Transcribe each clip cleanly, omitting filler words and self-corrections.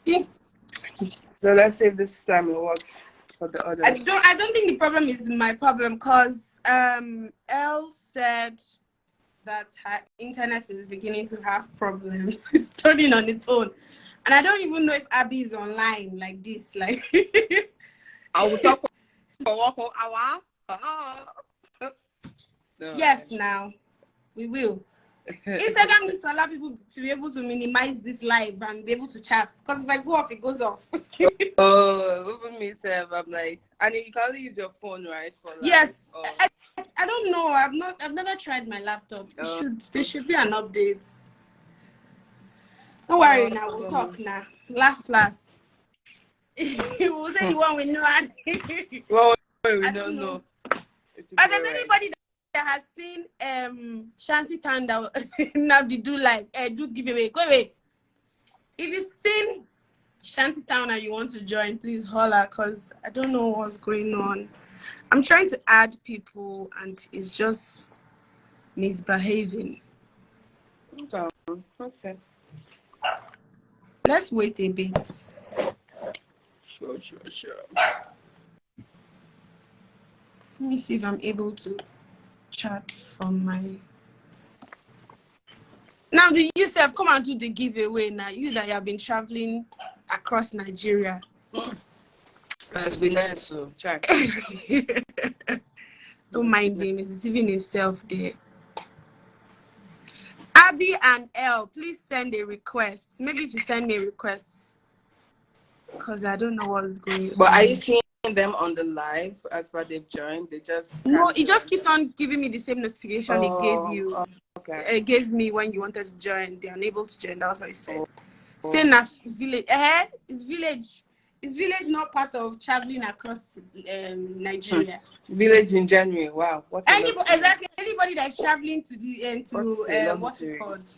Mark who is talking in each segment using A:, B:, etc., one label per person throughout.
A: So let's see if this time it works for the others.
B: I don't think the problem is my problem, because Elle said that her internet is beginning to have problems. It's turning on its own. And I don't even know if Abby is online like this. Like
A: I will talk for 1 whole hour. No,
B: yes, now we will. Instagram needs to allow people to be able to minimize this live and be able to chat. Because if I go off, it goes off.
A: Oh, even myself, I'm like, and you can only use your phone, right? For live.
B: Yes. I don't know. I've never tried my laptop. There should be an update. Don't worry now, we'll talk now. Last. We'll say the one we know.
A: Well, we don't know.
B: If there's anybody that has seen Shanty Town that now they do like do giveaway. Go away. If you've seen Shanty Town and you want to join, please holler, because I don't know what's going on. I'm trying to add people and it's just misbehaving.
A: Okay.
B: Let's wait a bit.
A: Sure.
B: Let me see if I'm able to chat from my... Now, do you say come and do the giveaway now? You that have been traveling across Nigeria.
A: That's been nice, so check.
B: Don't mind him, he's deceiving himself there. Abby and Elle, please send a request. Maybe if you send me a request, because I don't know what is going on.
A: But are you seeing them on the live as far they've joined? They just
B: no, it just keeps on giving me the same notification it gave you.
A: Okay.
B: It gave me when you wanted to join. They're unable to join. That's what it said. Say na village. Is village not part of traveling across Nigeria?
A: Village in January. Wow.
B: Exactly. Anybody that's traveling to the what's it called?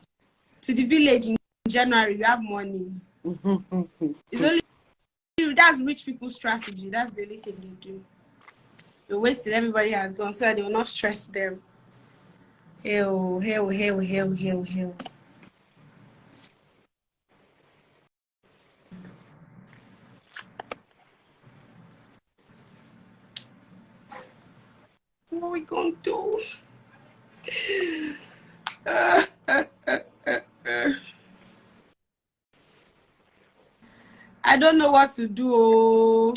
B: To the village in January, you have money. It's only that's rich people's strategy. That's the only thing they do. They wait till everybody has gone so they will not stress them. Hell. What are we gonna do? I don't know what to do.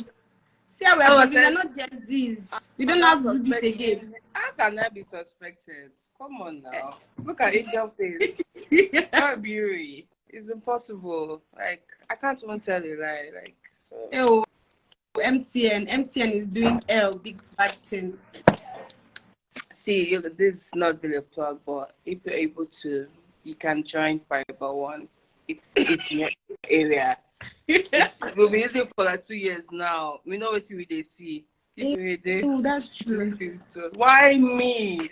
B: See how we're not Gen Zs. We don't have to do this again.
A: How can I be suspected? Come on now. Look at Angel face. Not beauty. It's impossible. Like, I can't even tell a lie. Like,
B: so. MTN is doing big bad things.
A: See, this is not really a plug, but if you're able to, you can join Fiber One. It's in your area. It will be easy for like 2 years now. We know what they see.
B: Oh, that's true.
A: Why me?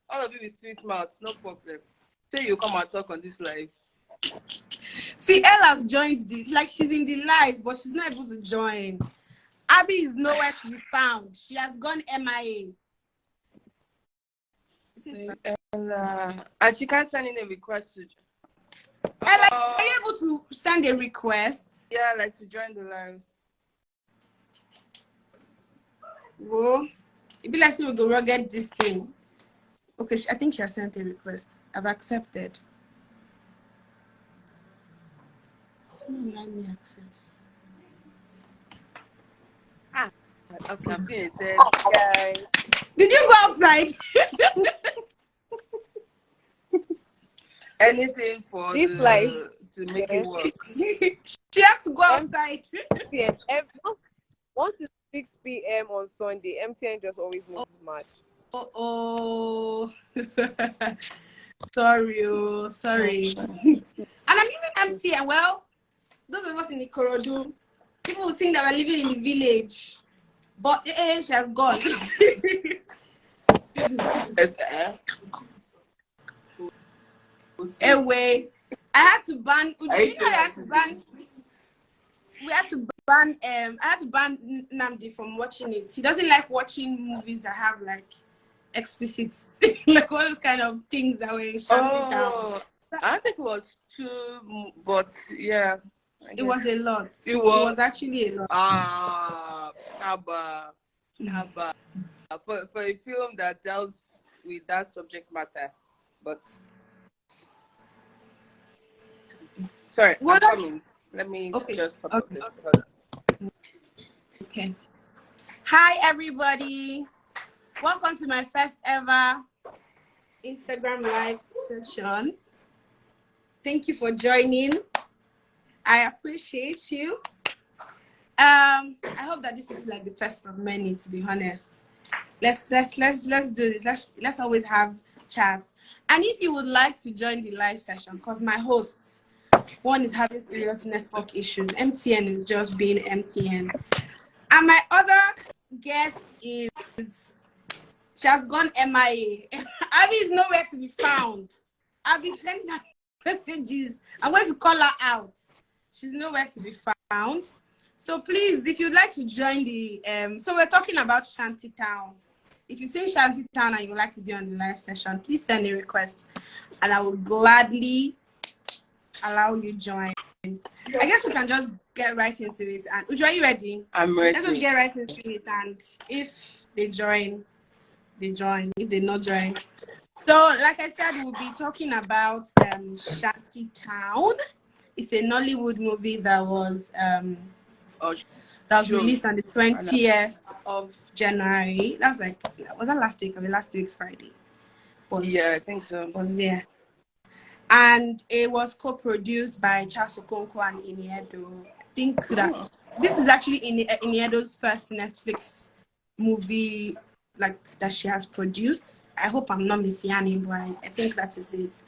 A: All of you with sweet mouth, no problem. Say you come and talk on this live.
B: See, Elle has joined she's in the live, but she's not able to join. Abby is nowhere to be found. She has gone MIA.
A: And she can't send in a request to.
B: Elle, are you able to send a request?
A: Yeah, like to join the live.
B: Whoa. It'd be like we go get this thing. Okay, I think she has sent a request. I've accepted. Someone let me accept.
A: Okay,
B: guys. Did you go outside?
A: Anything for
C: this life
A: to make it work.
B: She had to go outside.
C: Once it's 6 p.m. on Sunday, MTN just always moves mad.
B: Oh. Sorry. And I'm using MTN. Well, those of us in Ikorodu, people would think that we're living in the village. But she has gone. Anyway, I had to ban. I had to ban Namdi from watching it. He doesn't like watching movies that have like explicit, like all those kind of things that were in Shanty Town.
A: I think it was 2, but yeah.
B: It was a lot.
A: It
B: It was actually a lot.
A: Abba. For a film that dealt with that subject matter, but sorry,
B: Well,
A: I'm coming. Let me just pop up this. Hold on.
B: Okay. Hi, everybody. Welcome to my first ever Instagram live session. Thank you for joining. I appreciate you. I hope that this will be like the first of many, to be honest. Let's do this. Let's always have chats. And if you would like to join the live session, because my hosts, one is having serious network issues. MTN is just being MTN. And my other guest is, she has gone MIA. Abby is nowhere to be found. Abby sending her messages. I'm going to call her out. She's nowhere to be found. So please, if you'd like to join the, so we're talking about Shanty Town. If you've seen Shanty Town and you'd like to be on the live session, please send a request and I will gladly allow you join. I guess we can just get right into it. And Uju, are you ready?
A: I'm ready.
B: Let's just get right into it. And if they join, they join. If they not join. So, like I said, we'll be talking about Shanty Town. It's a Nollywood movie that was released on the 20th of January. That was that last week or the last week's Friday?
A: Yeah, I think so.
B: Was there. And it was co-produced by Charles Okonkwo and Iniedo. I think that this is actually Iniedo's first Netflix movie that she has produced. I hope I'm not missing any, but I think that is it.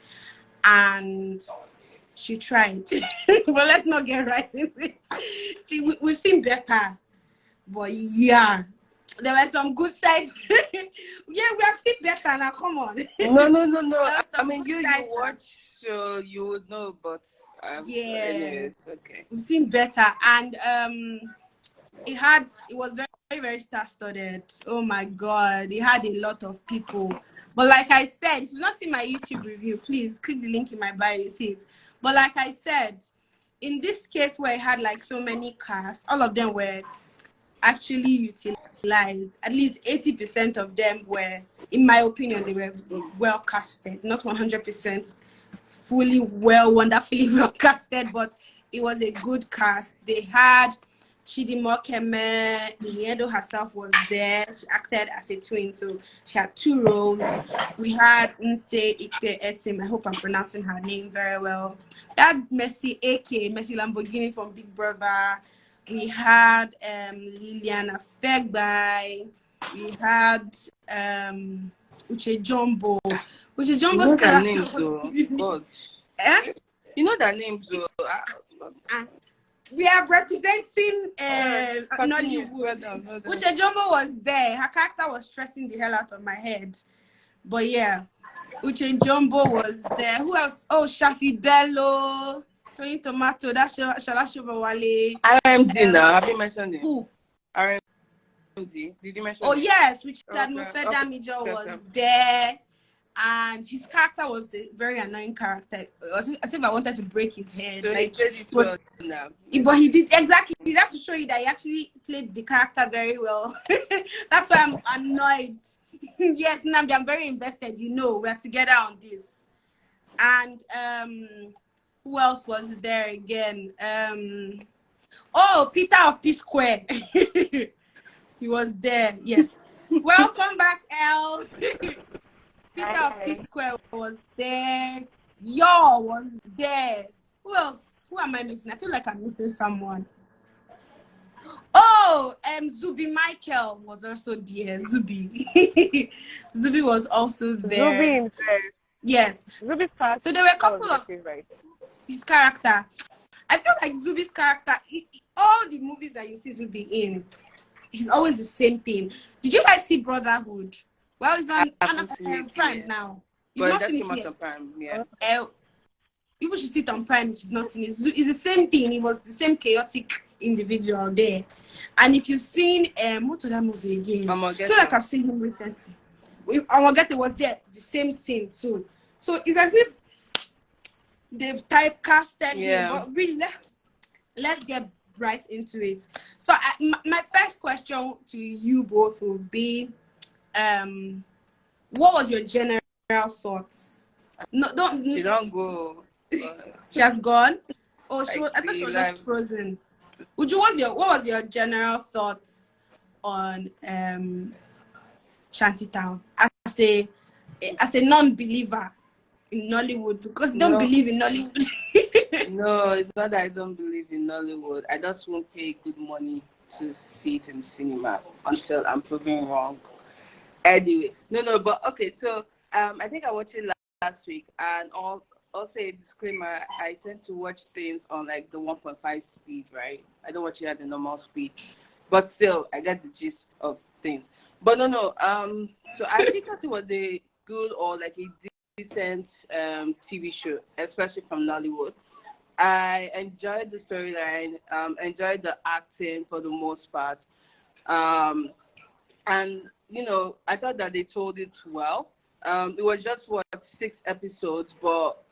B: And she tried. But let's not get right into it. See, we've seen better. But yeah, there were some good sides. Yeah, we have seen better now. Come on.
A: No. I mean, you watch, so you would know, but
B: yeah.
A: anyways, okay.
B: We've seen better. And it was very, very star-studded. Oh my God. It had a lot of people. But like I said, if you've not seen my YouTube review, please click the link in my bio, you see it. But like I said, in this case where I had like so many casts, all of them were actually utilized. At least 80% of them were, in my opinion, they were well casted. Not 100% fully wonderfully well casted, but it was a good cast. They had Chidimo Keme, Iniedo herself was there. She acted as a twin, so she had 2 roles. We had Nse Ike Etim, I hope I'm pronouncing her name very well. We had Messi Lamborghini from Big Brother. We had Liliana Fegbai. We had Uche Jumbo. Uche Jumbo's character was...
A: You know their names, though.
B: We are representing Nollywood. Uche Jumbo was there. Her character was stressing the hell out of my head. But yeah, Uche Jumbo was there. Who else? Oh, Shafi Bello, Tony Tomato, that's Shala Shobawale.
A: RMD now. Have you mentioned it?
B: Who?
A: RMD. Did you mention
B: it? Oh, yes. Richard
A: Mufedamijo
B: was there. And his character was a very annoying character. It was as if I wanted to break his head.
A: So
B: like,
A: but
B: he did exactly. That's to show you that he actually played the character very well. That's why I'm annoyed. Yes, Namdi, I'm very invested. You know, we're together on this. And who else was there again? Peter of P Square. He was there. Yes. Welcome back, Elle. Peter of P Square was there. Yo was there. Who else? Who am I missing? I feel like I'm missing someone. Oh, Zubi Michael was also there. Zubi. Zubi was also there.
C: Zubi himself.
B: Yes.
C: Zubi's character.
B: So there were a couple of his character. I feel like Zubi's character, all the movies that you see Zubi in, he's always the same thing. Did you guys see Brotherhood? Well, it's on Prime now. You've not seen it yet.
A: Prime, yeah.
B: People should see it on Prime if you've not seen it. It's the same thing. It was the same chaotic individual there. And if you've seen what other movie again? I feel like I've seen him recently. It was there, the same thing too. So it's as if they've typecasted him. But really, let's get right into it. So my first question to you both would be, what was your general thoughts? No,
A: She
B: don't.
A: don't go.
B: She has gone. Oh,
A: Like
B: I thought she
A: the
B: was just
A: live.
B: frozen. Uju, what was your general thoughts on Shantytown as a non-believer in Nollywood, because you don't
A: No,
B: believe in Nollywood?
A: no, it's not that I don't believe in Nollywood. I just won't pay good money to see it in cinema until I'm proven wrong. Anyway, no, but okay. So I think I watched it last week, and also a disclaimer: I tend to watch things on like the 1.5 speed, right? I don't watch it at the normal speed, but still, I get the gist of things. But no. So I actually thought it was a good or like a decent TV show, especially from Nollywood. I enjoyed the storyline, enjoyed the acting for the most part. Um, and I thought that they told it well. It was just what 6 episodes, but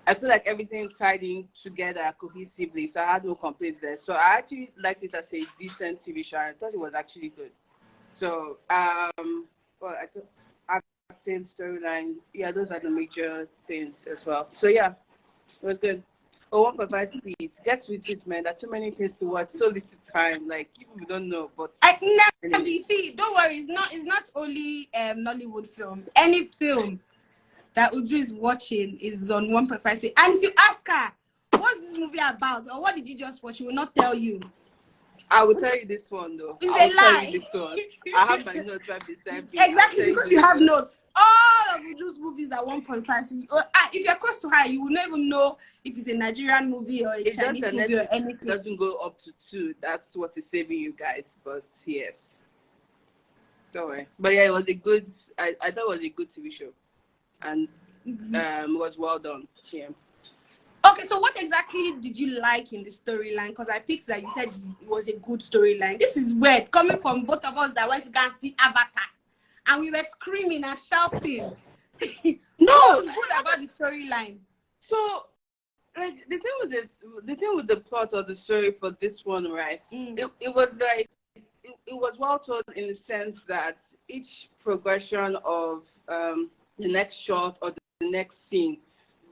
A: I feel like everything tied in together cohesively, so I had no complaints there. So I actually liked it as a decent TV show. I thought it was actually good. So well, I thought acting, storyline, yeah, those are the major things as well. So yeah, it was good. Oh, 1.5 speed. Get with it, man. There are too many things to watch. So little time. Like people don't know, but anyway.
B: You see, don't worry. It's not only Nollywood film. Any film that Uju is watching is on 1.5 speed. And if you ask her, what's this movie about, or what did you just watch, she will not tell you.
A: I will tell you this one though.
B: It's
A: I
B: a
A: will tell you
B: lie.
A: this one. I have my notes right beside me.
B: Exactly, because you have notes. All of Uju's movies are 1.5. So if you're close to her, you will never know if it's a Nigerian movie or a
A: It's just
B: Chinese
A: that
B: movie or
A: Netflix
B: anything.
A: doesn't go up to 2. That's what is saving you guys. But yes. Don't worry. But yeah, it was a good. I thought it was a good TV show, and it was well done. Yeah.
B: Okay, so what exactly did you like in the storyline? Because I picked that you said it was a good storyline. This is weird, coming from both of us that went to go and see Avatar, and we were screaming and shouting.
A: No,
B: What was good about the storyline?
A: so like the thing with the plot of the story for this one, right? It was like it was well told in the sense that each progression of the next shot or the next scene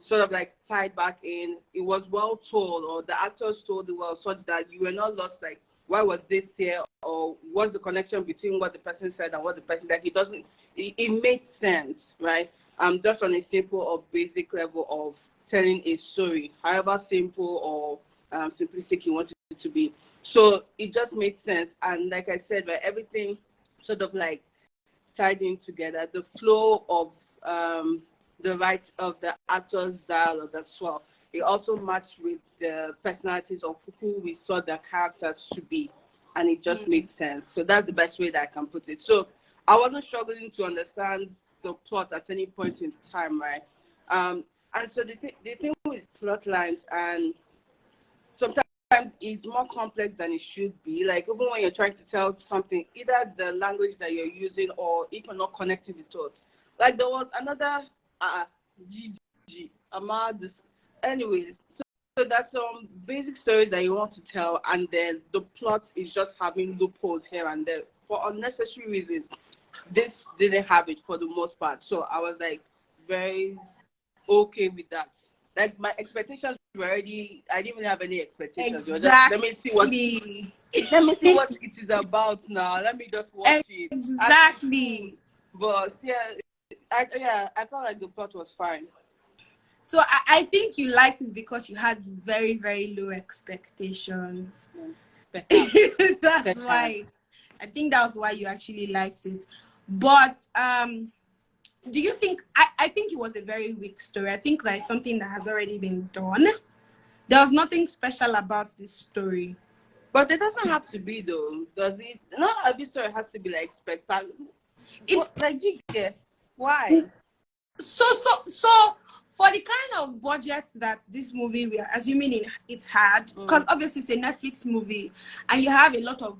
A: sort of like tied back in. It was well told, or the actors told it well, such that you were not lost like, why was this here, or what's the connection between what the person said and what the person, like, it made sense, right? Just on a simple or basic level of telling a story, however simple or simplistic you want it to be. So it just made sense, and like I said, right, everything sort of like tied in together. The flow of the right of the actors' dialogue as well. It also matched with the personalities of who we saw the characters to be, and it just made sense. So that's the best way that I can put it. So I wasn't struggling to understand the plot at any point in time, right? And so the thing with plot lines, and sometimes it's more complex than it should be. Like even when you're trying to tell something, either the language that you're using or if you're not connecting the thoughts. Like there was another GG Ahmad. Anyways, so that's some basic stories that you want to tell, and then the plot is just having loopholes here and there for unnecessary reasons. This didn't have it for the most part, so I was like very okay with that. Like my expectations were already. I didn't even have any expectations. It was just, let me see what it is about now. Let me just watch it.
B: Exactly.
A: But yeah, I felt like the plot was fine.
B: So I think you liked it because you had very, very low expectations. That's why. I think that was why you actually liked it. But do you think, I think it was a very weak story. I think like something that has already been done. There was nothing special about this story.
A: But it doesn't have to be though, does it? Not every story has to be like spectacular. Like, yeah. Why?
B: So for the kind of budget that this movie we are assuming it had, because obviously it's a Netflix movie and you have a lot of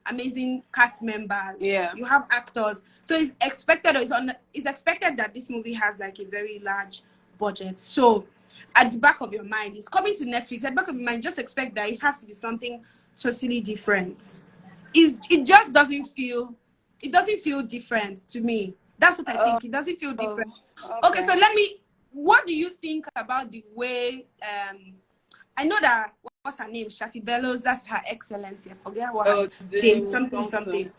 B: amazing cast members.
A: Yeah.
B: You have actors. So it's expected that this movie has like a very large budget. So at the back of your mind. It's coming to Netflix. At the back of your mind, just expect that it has to be something totally different. It just doesn't feel. It doesn't feel different to me. That's what I think. It doesn't feel different. Okay,
A: Okay.
B: so let me. What do you think about the way? I know that what's her name? Shafi Bellows. That's Her Excellency. I forget what her date. Something.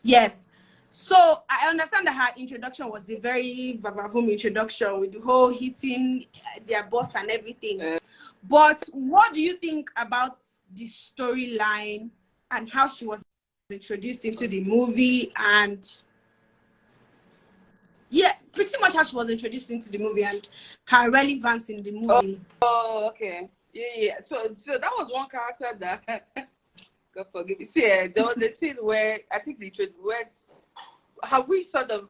B: Yes. So I understand that her introduction was a very vavavoom introduction with the whole hitting their boss and everything. But what do you think about the storyline and how she was introduced into the movie and pretty much how she was introduced into the movie and her relevance in the movie?
A: Oh, okay. Yeah. So that was one character that God forgive me. See, there was a scene where I think where have we sort of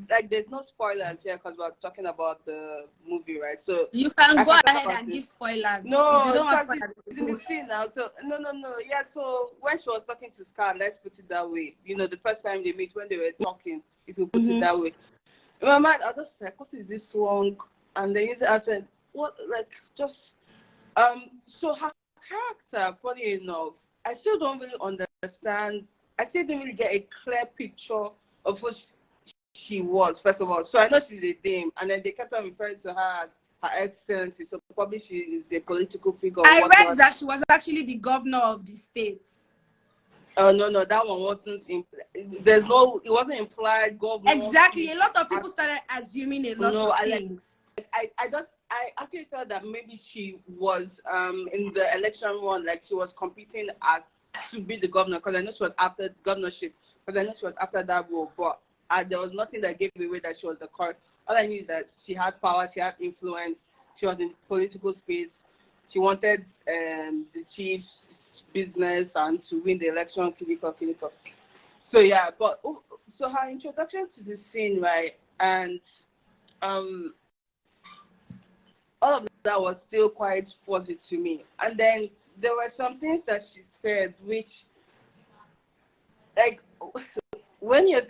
A: like there's no spoilers here because we're talking about the movie, right? So
B: you can
A: I
B: go
A: can talk
B: ahead
A: about
B: and
A: this.
B: give spoilers.
A: No,
B: If you don't want
A: because
B: spoilers,
A: it's in the scene now. So no. Yeah. So when she was talking to Scar, let's put it that way. You know, the first time they meet when they were talking, if you put it that way. In my mind, I was just like, what is this wrong? And then I said, what? Like, just so her character, funny enough, I still don't really understand. I still didn't really get a clear picture of who she was, first of all. So I know she's a dame, and then they kept on referring to her as Her Excellency, so probably she is a political figure or
B: I
A: whatnot.
B: read that she was actually the governor of the state.
A: Oh, no, that one wasn't, it wasn't implied governor.
B: Exactly. A lot of people started assuming a lot of things.
A: I actually thought that maybe she was in the election one, like she was competing as to be the governor, because I know she was after the governorship, because I know she was after that role, but there was nothing that gave away that she was the correct. All I knew is that she had power, she had influence, she was in political space, she wanted the chief's business and to win the election, Kiliko. So yeah, but so her introduction to the scene, right, and all of that was still quite fuzzy to me. And then there were some things that she said which, like, when you're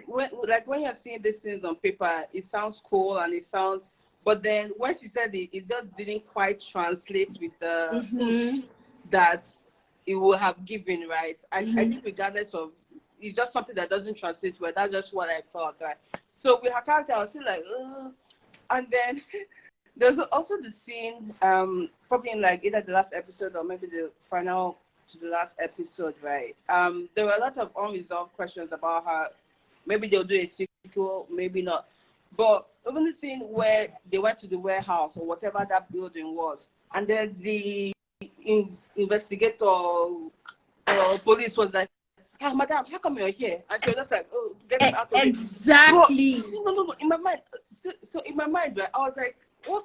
A: seeing these things on paper, it sounds cool and it sounds, but then when she said it just didn't quite translate with the that it would have given, right? I think regardless of, it's just something that doesn't translate well. That's just what I thought, right? So with her character, I was still like, ugh. And then there's also the scene, probably in like either the last episode or maybe the final to the last episode, right? There were a lot of unresolved questions about her. Maybe they'll do a sequel, maybe not. But even the scene where they went to the warehouse or whatever that building was, and then the investigator or police was like, "Ah, madam, how come you're here?" And she was just like, "Oh, get him out of it."
B: Exactly.
A: No. In my mind, so in my mind, right, I was like, "What?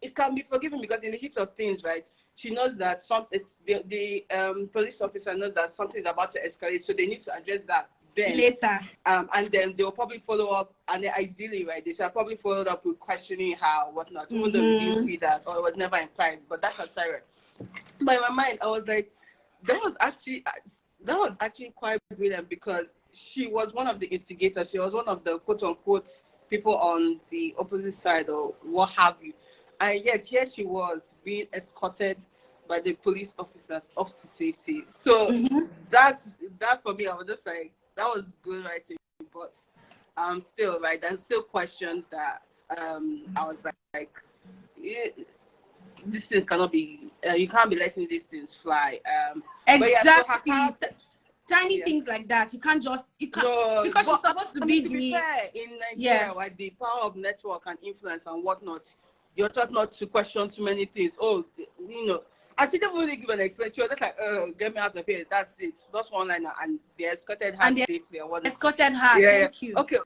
A: It can be forgiven because in the heat of things, right, she knows that the police officer knows that something is about to escalate, so they need to address that then
B: Later.
A: And then they will probably follow up, and then ideally, right, they shall probably follow up with questioning her or whatnot, even though we didn't see that or it was never implied, but that's aside. But in my mind, I was like, that was actually quite brilliant because she was one of the instigators. She was one of the quote unquote people on the opposite side or what have you, and yet here she was being escorted by the police officers off to safety. So that for me, I was just like, that was good writing, but still, right, there's still questions that I was like this thing cannot be, you can't be letting these things fly.
B: Exactly.
A: Yeah, so
B: tiny things like that. You can't because she's supposed to be
A: be fair, in Nigeria, like the power of network and influence and whatnot, you're taught not to question too many things. Oh, you know, and she didn't really give an explanation. She was just like, get me out of here. That's it. Just one liner, and they escorted her safely or whatnot.
B: Escorted her.
A: Yeah,
B: Thank you.
A: Okay,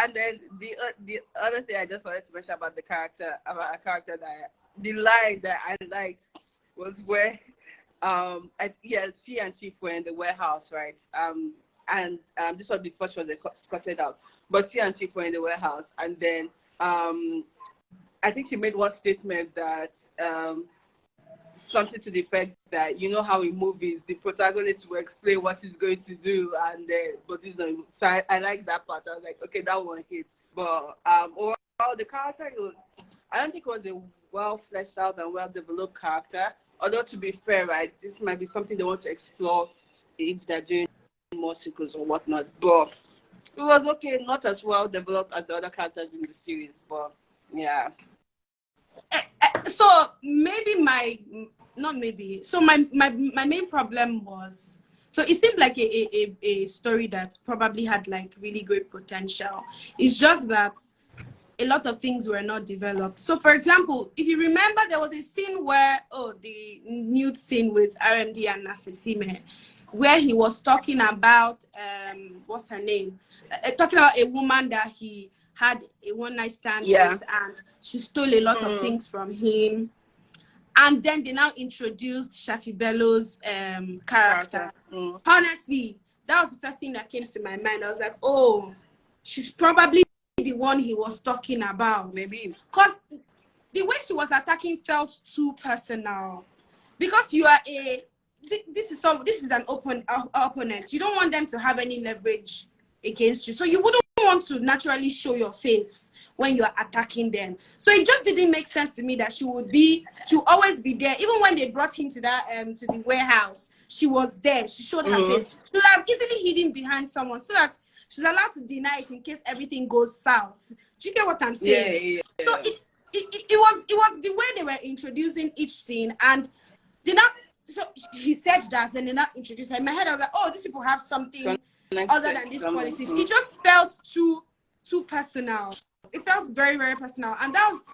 A: and then the other thing I just wanted to mention about a character that the line that I liked was where she and Chief were in the warehouse, right? And this was before she was escorted out, but she and Chief were in the warehouse, and then I think she made one statement that something to the effect that, you know how in movies the protagonist will explain what he's going to do, and but this is so I like that part. I was like, okay, that one hit. But overall, the character, I don't think it was well fleshed out and well developed character. Although to be fair, right, this might be something they want to explore if they're doing more sequels or whatnot. But it was okay, not as well developed as the other characters in the series, but yeah.
B: So maybe not maybe. So my main problem was, so it seemed like a story that probably had like really great potential. It's just that a lot of things were not developed. So for example, if you remember, there was a scene where the nude scene with RMD and Nasisime, where he was talking about what's her name? Talking about a woman that he had a one night stand with, and she stole a lot of things from him. And then they now introduced Shafi Bello's character. Honestly, that was the first thing that came to my mind. I was like, oh, she's probably the one he was talking about.
A: Maybe.
B: Because the way she was attacking felt too personal. Because you are this is an opponent. You don't want them to have any leverage against you. So you wouldn't want to naturally show your face when you are attacking them. So it just didn't make sense to me that she would always be there. Even when they brought him to that to the warehouse, she was there. She showed her face. She would have easily hidden behind someone so that she's allowed to deny it in case everything goes south. Do you get what I'm saying?
A: Yeah.
B: So it was the way they were introducing each scene, and they not. So he said that, and they not introduced her. In my head, I was like, oh, these people have something other than this politics. It just felt too personal. It felt very, very personal, and that was.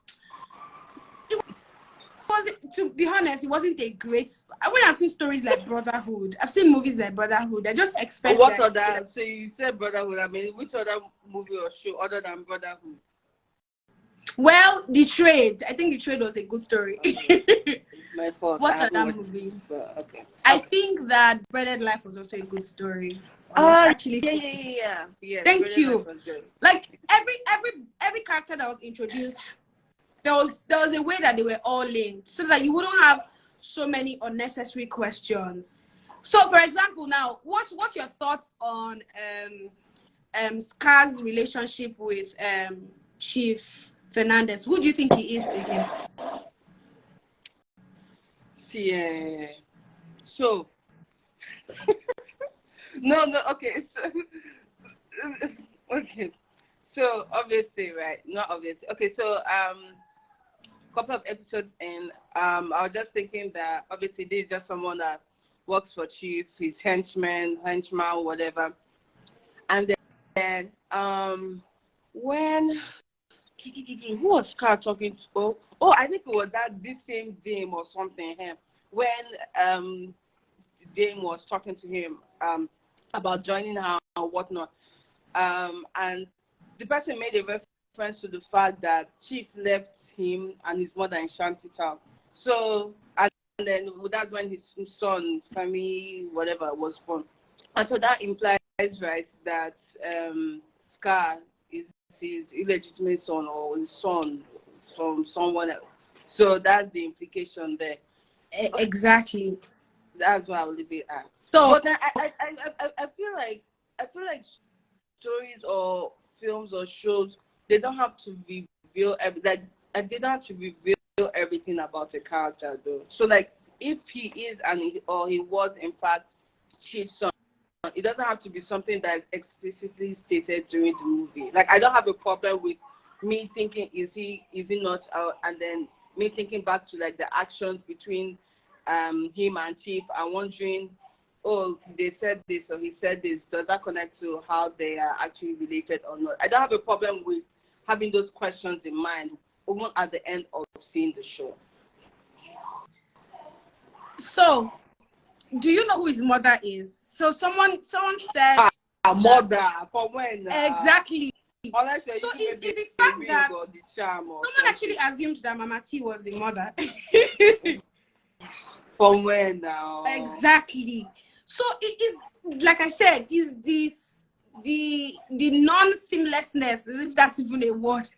B: To be honest, it wasn't a great. I wouldn't have seen stories like Brotherhood. I've seen movies like Brotherhood. I just expect.
A: What other? So you said Brotherhood. I mean, which other movie or show other than Brotherhood?
B: Well, The Trade. I think The Trade was a good story.
A: Okay. My fault.
B: What other movie?
A: Okay.
B: I think that Breaded Life was also a good story. Actually,
A: yeah.
B: Thank you. Like every character that was introduced, there was a way that they were all linked, so that you wouldn't have so many unnecessary questions. So, for example, now, what's your thoughts on Scar's relationship with Chief Fernandez? Who do you think he is to him?
A: Yeah. So no, okay. Okay. So obviously, right? Not obviously. Okay, so couple of episodes in, I was just thinking that obviously this is just someone that works for Chief, his henchman, whatever. And then when who was Scar talking to? Oh, I think it was this same Dame or something. When Dame was talking to him about joining her or whatnot, and the person made a reference to the fact that Chief left him and his mother in Shanty Town. So, and then that's when his son, family, whatever, was born. And so that implies, right, that Scar is his illegitimate son or his son from someone else. So that's the implication there.
B: Exactly.
A: That's what I'll leave it at.
B: So,
A: but I feel like stories or films or shows, they don't have to reveal they don't have to reveal everything about the character though. So like if he is or he was in fact Chief's son, it doesn't have to be something that's explicitly stated during the movie. Like I don't have a problem with me thinking is he not, and then me thinking back to like the actions between him and Chief and wondering, oh, they said this or he said this. Does that connect to how they are actually related or not? I don't have a problem with having those questions in mind, even at the end of seeing the show.
B: So, do you know who his mother is? So someone said
A: mother for when?
B: Exactly. So is the fact that someone actually assumed that Mama T was the mother.
A: From when now?
B: Exactly. So it is, like I said, is this the non-seamlessness, if that's even a word,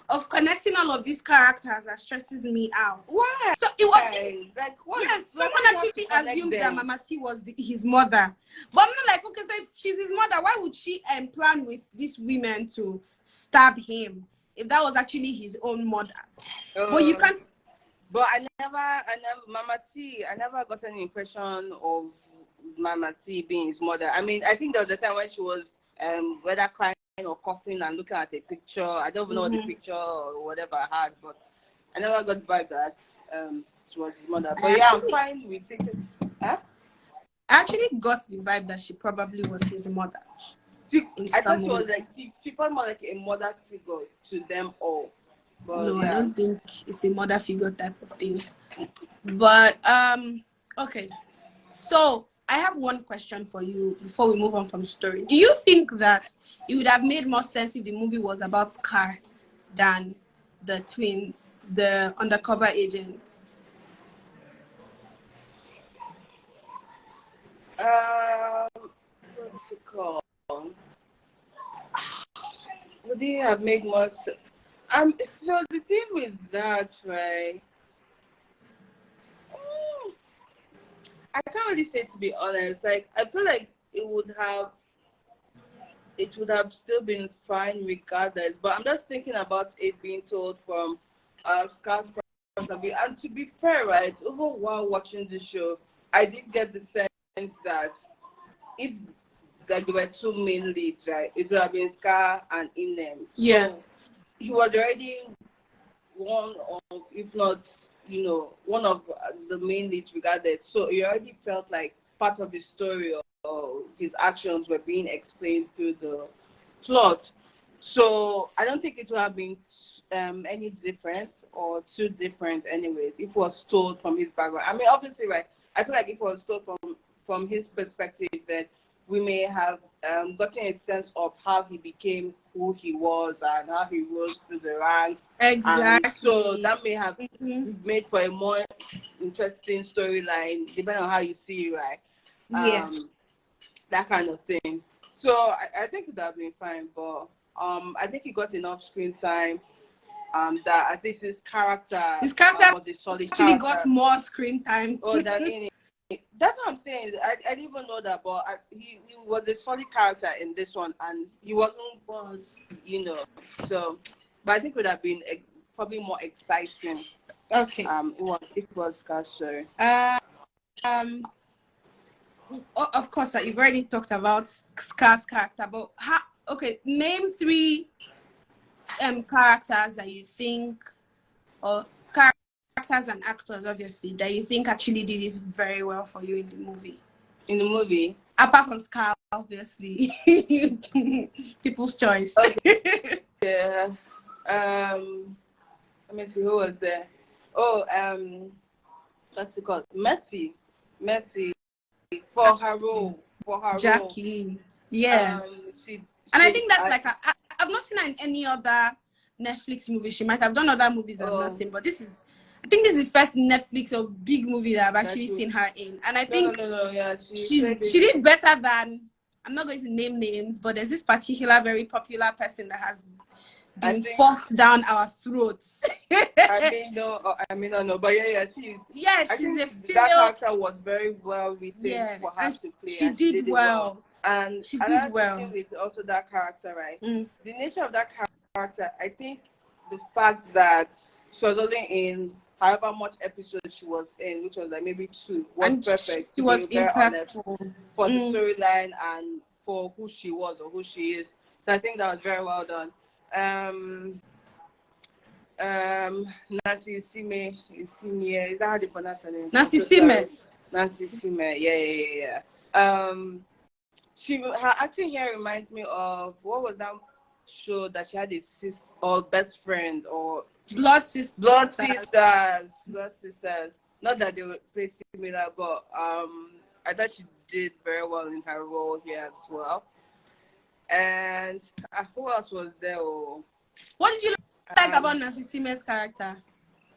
B: of connecting all of these characters that stresses me out.
A: Why?
B: So it was yes, someone actually assumed that Mama T was his mother. But I'm not like, okay, so if she's his mother, why would she plan with these women to stab him? if that was actually his own mother. But you can't.
A: But I never, Mama T, I never got any impression of Mama T being his mother. I mean, I think there was a time when she was whether crying or coughing and looking at a picture. I don't know what the picture or whatever I had, but I never got the vibe that she was his mother. But yeah, I'm fine with it. Huh?
B: I actually got the vibe that she probably was his mother.
A: I thought she was like, she felt more like a mother figure to them all. But,
B: no,
A: yeah.
B: I don't think it's a mother figure type of thing. But okay. So I have one question for you before we move on from the story. Do you think that it would have made more sense if the movie was about Scar than the twins, the undercover agents?
A: What's it called? Would it have made more sense? So the thing with that, right? I can't really say, to be honest. Like, I feel like it would have still been fine regardless. But I'm just thinking about it being told from Scar's point of view. And to be fair, right, even while watching the show, I did get the sense that if there were two main leads, right, it would have been Scar and Inem.
B: Yes.
A: So he was already one of, if not, one of the main leads regardless. So he already felt like part of his story or his actions were being explained through the plot. So I don't think it would have been any different or too different anyways if it was told from his background. I mean, obviously, right, I feel like if it was told from his perspective, that we may have gotten a sense of how he became who he was and how he rose through the ranks.
B: Exactly.
A: And so that may have made for a more interesting storyline, depending on how you see it, right?
B: Yes.
A: That kind of thing. So I think it would have been fine, but I think he got enough screen time. That I think his character
B: was a solid actually character. Got more screen time.
A: Oh, that in it. That's what I'm saying. I didn't even know that, but he was a solid character in this one, and he wasn't, so, but I think it would have been probably more exciting.
B: Okay.
A: It was Scar's story.
B: Of course, you've already talked about Scar's character, but name 3 characters that you think, or characters and actors, obviously, that you think actually did this very well for you in the movie.
A: In the movie?
B: Apart from Scar, obviously. People's choice.
A: Okay. Yeah. Let me see, who was there? Oh, what's it called? Mercy. For her role.
B: Jackie. Yes. And I think that's I've not seen her in any other Netflix movie. She might have done other movies I've not seen, but I think this is the first Netflix or big movie that I've actually seen her in. And I think
A: yeah,
B: she did better than, I'm not going to name names, but there's this particular very popular person that has been forced down our throats.
A: I may not know, but she's a female. That character was very well written for her to play.
B: She did well.
A: And
B: she did well.
A: With also that character, right? The nature of that character, I think the fact that she was only in however much episodes she was in, which was like maybe 2, was and perfect.
B: She was impactful
A: for the storyline and for who she was or who she is. So I think that was very well done. Nancy Sime, is that how they pronounce her name?
B: Nancy Sime,
A: yeah. Her acting here reminds me of, what was that show that she had a sister or best friend or
B: Blood Sisters.
A: Not that they were play similar, but I thought she did very well in her role here as well. And who else was there?
B: What did you like about Nancy Sime's character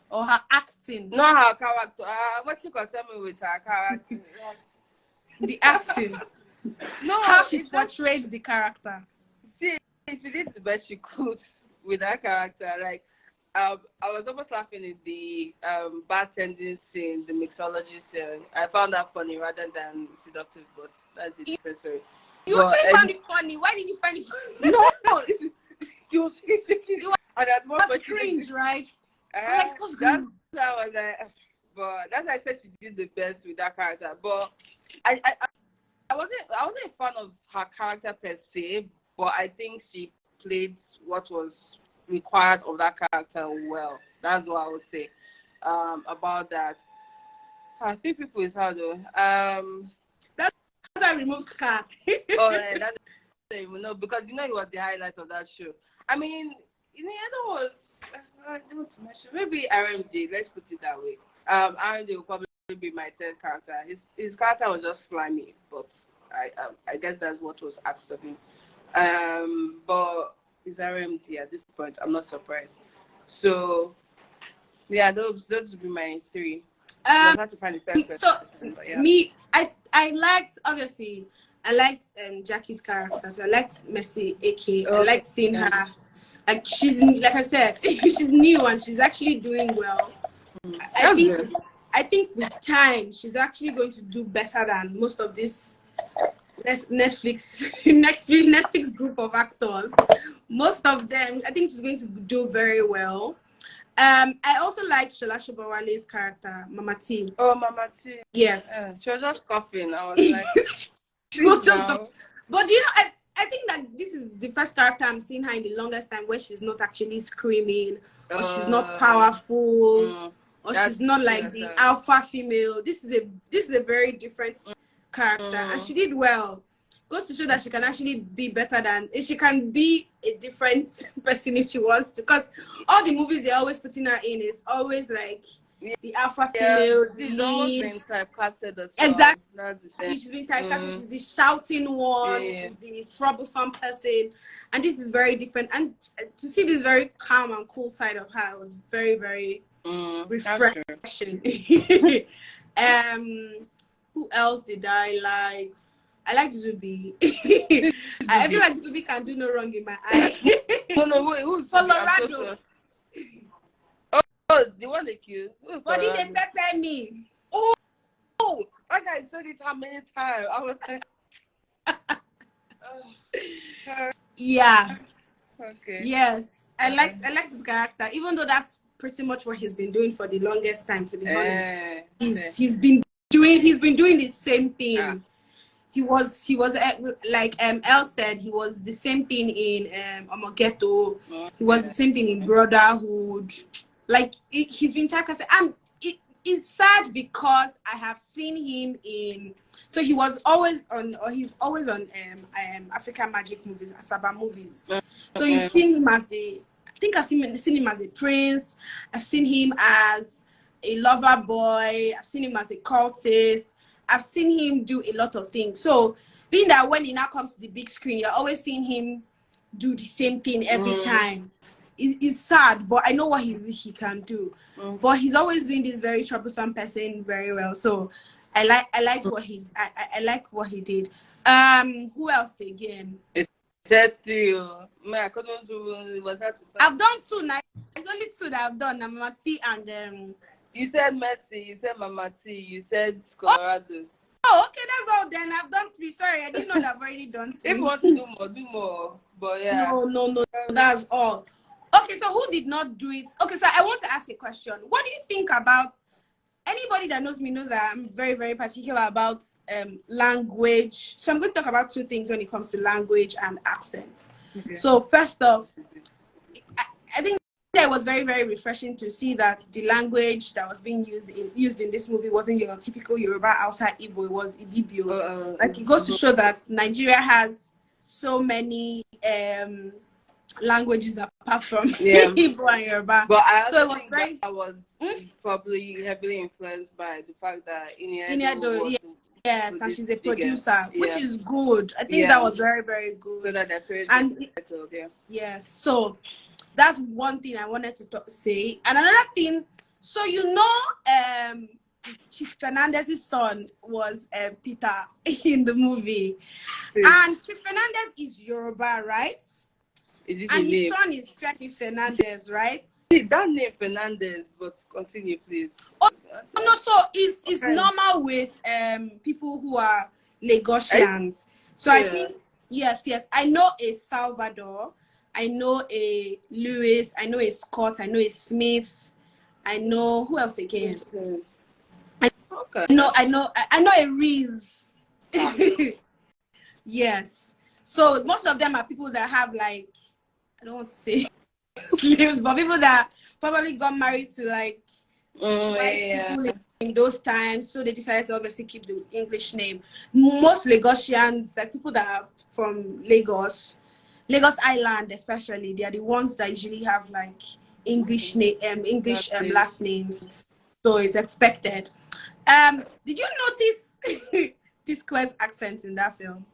B: or her acting?
A: No, her character. What you concern me with her character?
B: The acting. No, how she portrayed the character.
A: She did the best she could with that character. Like, I was almost laughing at the bartending scene, the mixology scene. I found that funny rather than seductive, but that's the different story.
B: You actually found it funny. Why did you find it funny?
A: No, And at one
B: That's
A: point, she did
B: cringe, right? Like, what's
A: that's
B: going
A: how I was like, but that's why I said she did the best with that character. But I wasn't a fan of her character per se, but I think she played what was required of that character well. That's what I would say about that. I think people is hard though.
B: That's why I removed Scar.
A: Oh, that's no, because it was the highlight of that show. I mean, the other was maybe RMJ. Let's put it that way. RMJ will probably be my third character. His character was just slimy, but I guess that's what was asked of him. But his RMJ at this point, I'm not surprised. So yeah, those would be my three. I have to find the third
B: So
A: person, but yeah.
B: me, I liked, obviously, I liked Jackie's character. So I liked Mercy AK. I liked seeing her. Like, she's, like I said, she's new and she's actually doing well. I think with time she's actually going to do better than most of this Netflix group of actors. Most of them, I think she's going to do very well. I also liked Shola Shobawale's character, Mama T.
A: Oh, Mama T.
B: Yes.
A: She was just coughing. I was like,
B: she was just. But I think that this is the first character I'm seeing her in the longest time where she's not actually screaming, or she's not powerful, or she's not like the alpha female. This is a very different character, and she did well. Goes to show that she can actually be better than, she can be a different person if she wants to. Because all the movies they're always putting her in is always like the alpha female, the lead.
A: Been typecasted as well.
B: Exactly. She's been typecasted. She's the shouting one. She's the troublesome person. And this is very different. And to see this very calm and cool side of her was very, very refreshing. Who else did I like? I like Zubi. I feel like Zubi can do no wrong in my eye.
A: No, wait, who's
B: Colorado?
A: Oh, the one they killed.
B: But did they pepper me?
A: Oh, that guy said it how many times? I was like,
B: yeah.
A: Okay.
B: Yes, I like his character, even though that's pretty much what he's been doing for the longest time. To be honest, he's been doing the same thing. Yeah. He was like Elle said, he was the same thing in Omogeto. He was the same thing in Brotherhood. Like he's been typecasted. It's sad because I have seen him in. So he was always on, or he's always on African Magic movies, Asaba movies. So you've seen him as I think I've seen him as a prince. I've seen him as a lover boy. I've seen him as a cultist. I've seen him do a lot of things. So being that when he now comes to the big screen, you're always seeing him do the same thing every time. It's sad, but I know what he can do. But he's always doing this very troublesome person very well. So I liked what I like what he did. Who else again?
A: That's you. I couldn't do.
B: I've done two now. It's only two that I've done. Mama T and
A: You said Messi, you said Mama T, you said Colorado.
B: Oh, okay, that's all then. I've done three. Sorry, I didn't know that I've already done three.
A: If you want to do more. But yeah.
B: No, that's all. Okay, so who did not do it? Okay, so I want to ask a question. What do you think about, anybody that knows me knows that I'm very, very particular about language. So I'm going to talk about two things when it comes to language and accents. Okay. So first off, I think it was very, very refreshing to see that the language that was being used in this movie wasn't your typical Yoruba outside Igbo, it was Ibibio. Like it goes to show that Nigeria has so many languages apart from Igbo and Yoruba.
A: But I also
B: so it was
A: think
B: very
A: that was probably heavily influenced by the fact that
B: Iniedo, yes, and she's a producer, which is good. I think that was very, very good.
A: So that
B: yes, so that's one thing I wanted to say. And another thing, so Chief Fernandez's son was Peter in the movie. And Chief Fernandez is Yoruba, right? And his son is Femi Fernandez, right?
A: See, that name Fernandez, but continue, please.
B: Oh, no, so it's normal with people who are Lagosians. So I think, yes, I know a Salvador. I know a Lewis, I know a Scott, I know a Smith, I know who else again?
A: Okay.
B: I know a Reese. Yes. So most of them are people that have like, I don't want to say slaves, but people that probably got married to like white people in those times. So they decided to obviously keep the English name. Most Lagosians, like people that are from Lagos Island especially, they are the ones that usually have like English last names. So it's expected. Did you notice P-Square's accent in that film?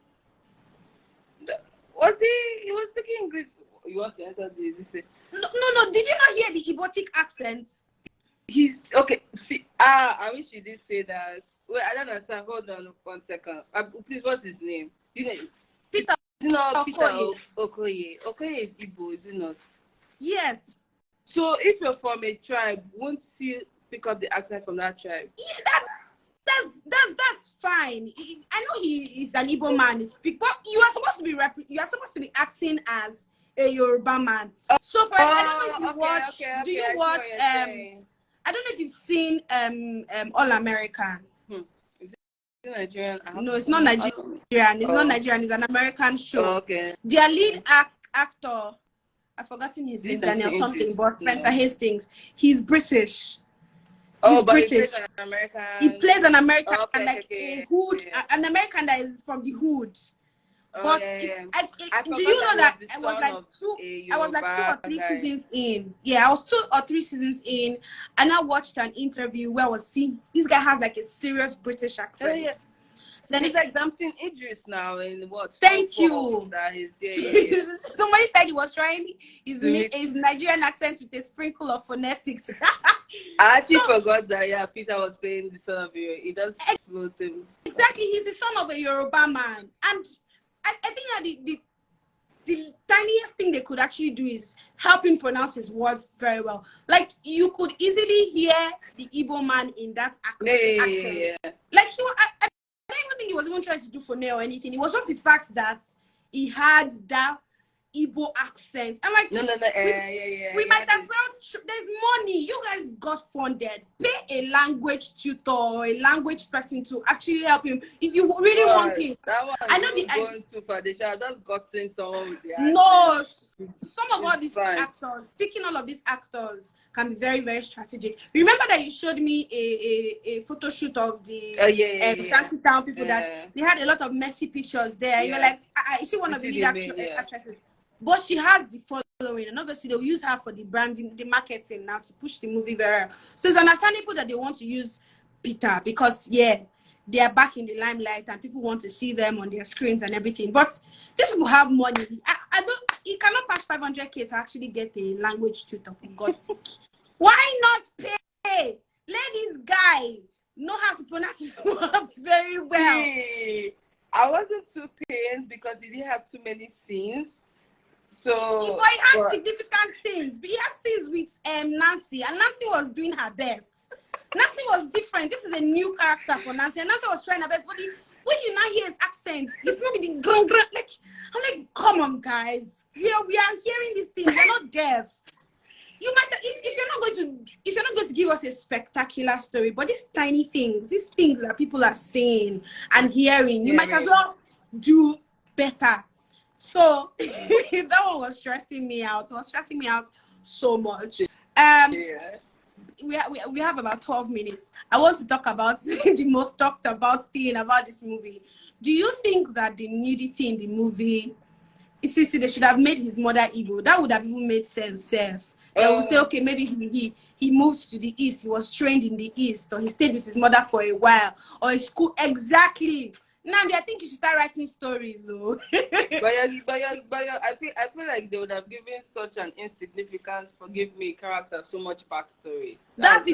A: He was speaking English. You want to answer this?
B: No. Did you not hear the Ibotic accent?
A: He's okay. See, I wish you did say that. Wait, I don't understand. Hold on 1 second. Please, what's his name? You know,
B: Peter.
A: You know, Peter
B: Okoye.
A: Okoye. Okoye is Igbo, is it not?
B: Yes.
A: So if you're from a tribe, won't you pick up the accent from that tribe?
B: Yeah, that's fine. I know he is an Igbo man. But you are supposed to be acting as a Yoruba man. So for I don't know if you watch. Do you watch? I don't know if you've seen All American.
A: Is it Nigerian?
B: No, it's not Nigerian. It's not Nigerian. It's an American show.
A: Okay.
B: Their lead actor, I've forgotten his name, Daniel something, but Spencer Hastings. He's British. He's British. He plays an American, a hood, an American that is from the hood. But do you know that I was like 2 or 3 seasons in. Yeah, I was 2 or 3 seasons in, and I watched an interview where I was seeing this guy has like a serious British accent.
A: Then it's like Damson Idris now in what?
B: Thank you.
A: That is,
B: Somebody said he was trying his Nigerian accent with a sprinkle of phonetics.
A: I actually forgot that. Peter was saying the son of a. It does float him.
B: Exactly, he's the son of a Yoruba man, and I think that the tiniest thing they could actually do is help him pronounce his words very well. Like you could easily hear the Igbo man in that accent.
A: Yeah.
B: Like I don't even think he was even trying to do for nail or anything. It was just the fact that he had that Igbo accent. I'm like,
A: no.
B: We might as well. There's money. You guys got funded. Pay a language tutor or a language person to actually help him if you really want him.
A: That one
B: I know
A: going too far. They should have just gotten someone with the accent.
B: No, some of all these actors, picking all of these actors can be very, very strategic. Remember that you showed me a photo shoot of the Shanty Town people that they had a lot of messy pictures there. You're like, is she one of the lead actresses? But she has the following, and obviously they'll use her for the branding, the marketing now to push the movie very well. So it's understandable that they want to use Peter because they are back in the limelight and people want to see them on their screens and everything. But these people have money. You cannot pass 500K to actually get a language tutor, for God's sake. Why not pay? Let this guy know how to pronounce his words very well.
A: I wasn't too pained because he didn't have too many scenes. So
B: he had significant scenes. But he had scenes with Nancy, and Nancy was doing her best. Nancy was different. This is a new character for Nancy, and Nancy was trying her best. But when you now hear his accent, it's not with the grung. Like I'm like, come on, guys. We are hearing this thing. We're not deaf. You might if you're not going to give us a spectacular story, but these tiny things, these things that people are seeing and hearing, you might as well do better. So that one was stressing me out. It was stressing me out so much. We have about 12 minutes. I want to talk about the most talked about thing about this movie. Do you think that the nudity in the movie, they should have made his mother Igbo? That would have even made sense. They would say, okay, maybe he moved to the east. He was trained in the east, or he stayed with his mother for a while, or his school. Exactly. Now, I think you should start writing stories. Oh.
A: but I feel like they would have given such an insignificant, forgive me, character so much backstory.
B: That's the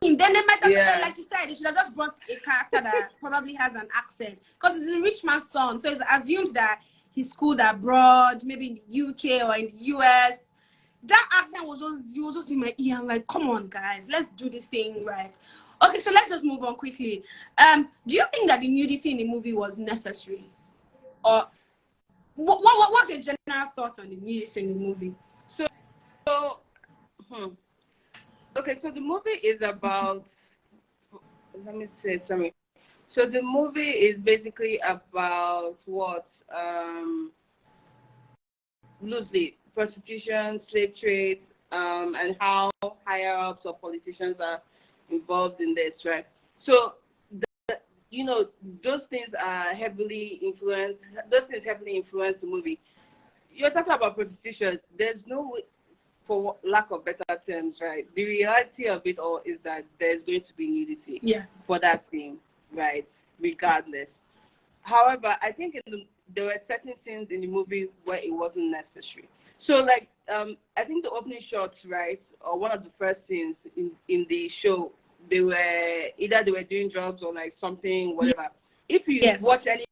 B: thing. Then they might have, like you said, they should have just brought a character that probably has an accent, because it's a rich man's son. So it's assumed that he schooled abroad, maybe in the UK or in the US. That accent was just in my ear. I'm like, come on, guys, let's do this thing right. Okay, so let's just move on quickly. Do you think that the nudity in the movie was necessary? Or what's your general thoughts on the music in the movie?
A: So, okay, so the movie is about, let me say something. So the movie is basically about what, loosely, prostitution, slave trade, and how higher ups or politicians are involved in this, right? So, you know, those things are heavily influenced. Those things heavily influence the movie. You're talking about prostitution. There's no way, for lack of better terms, right? The reality of it all is that there's going to be nudity
B: Yes.
A: for that thing, right? Regardless. However, I think there were certain scenes in the movie where it wasn't necessary. So, like, I think the opening shots, right, or one of the first scenes in the show, they were doing drugs or like something, whatever. If you watch any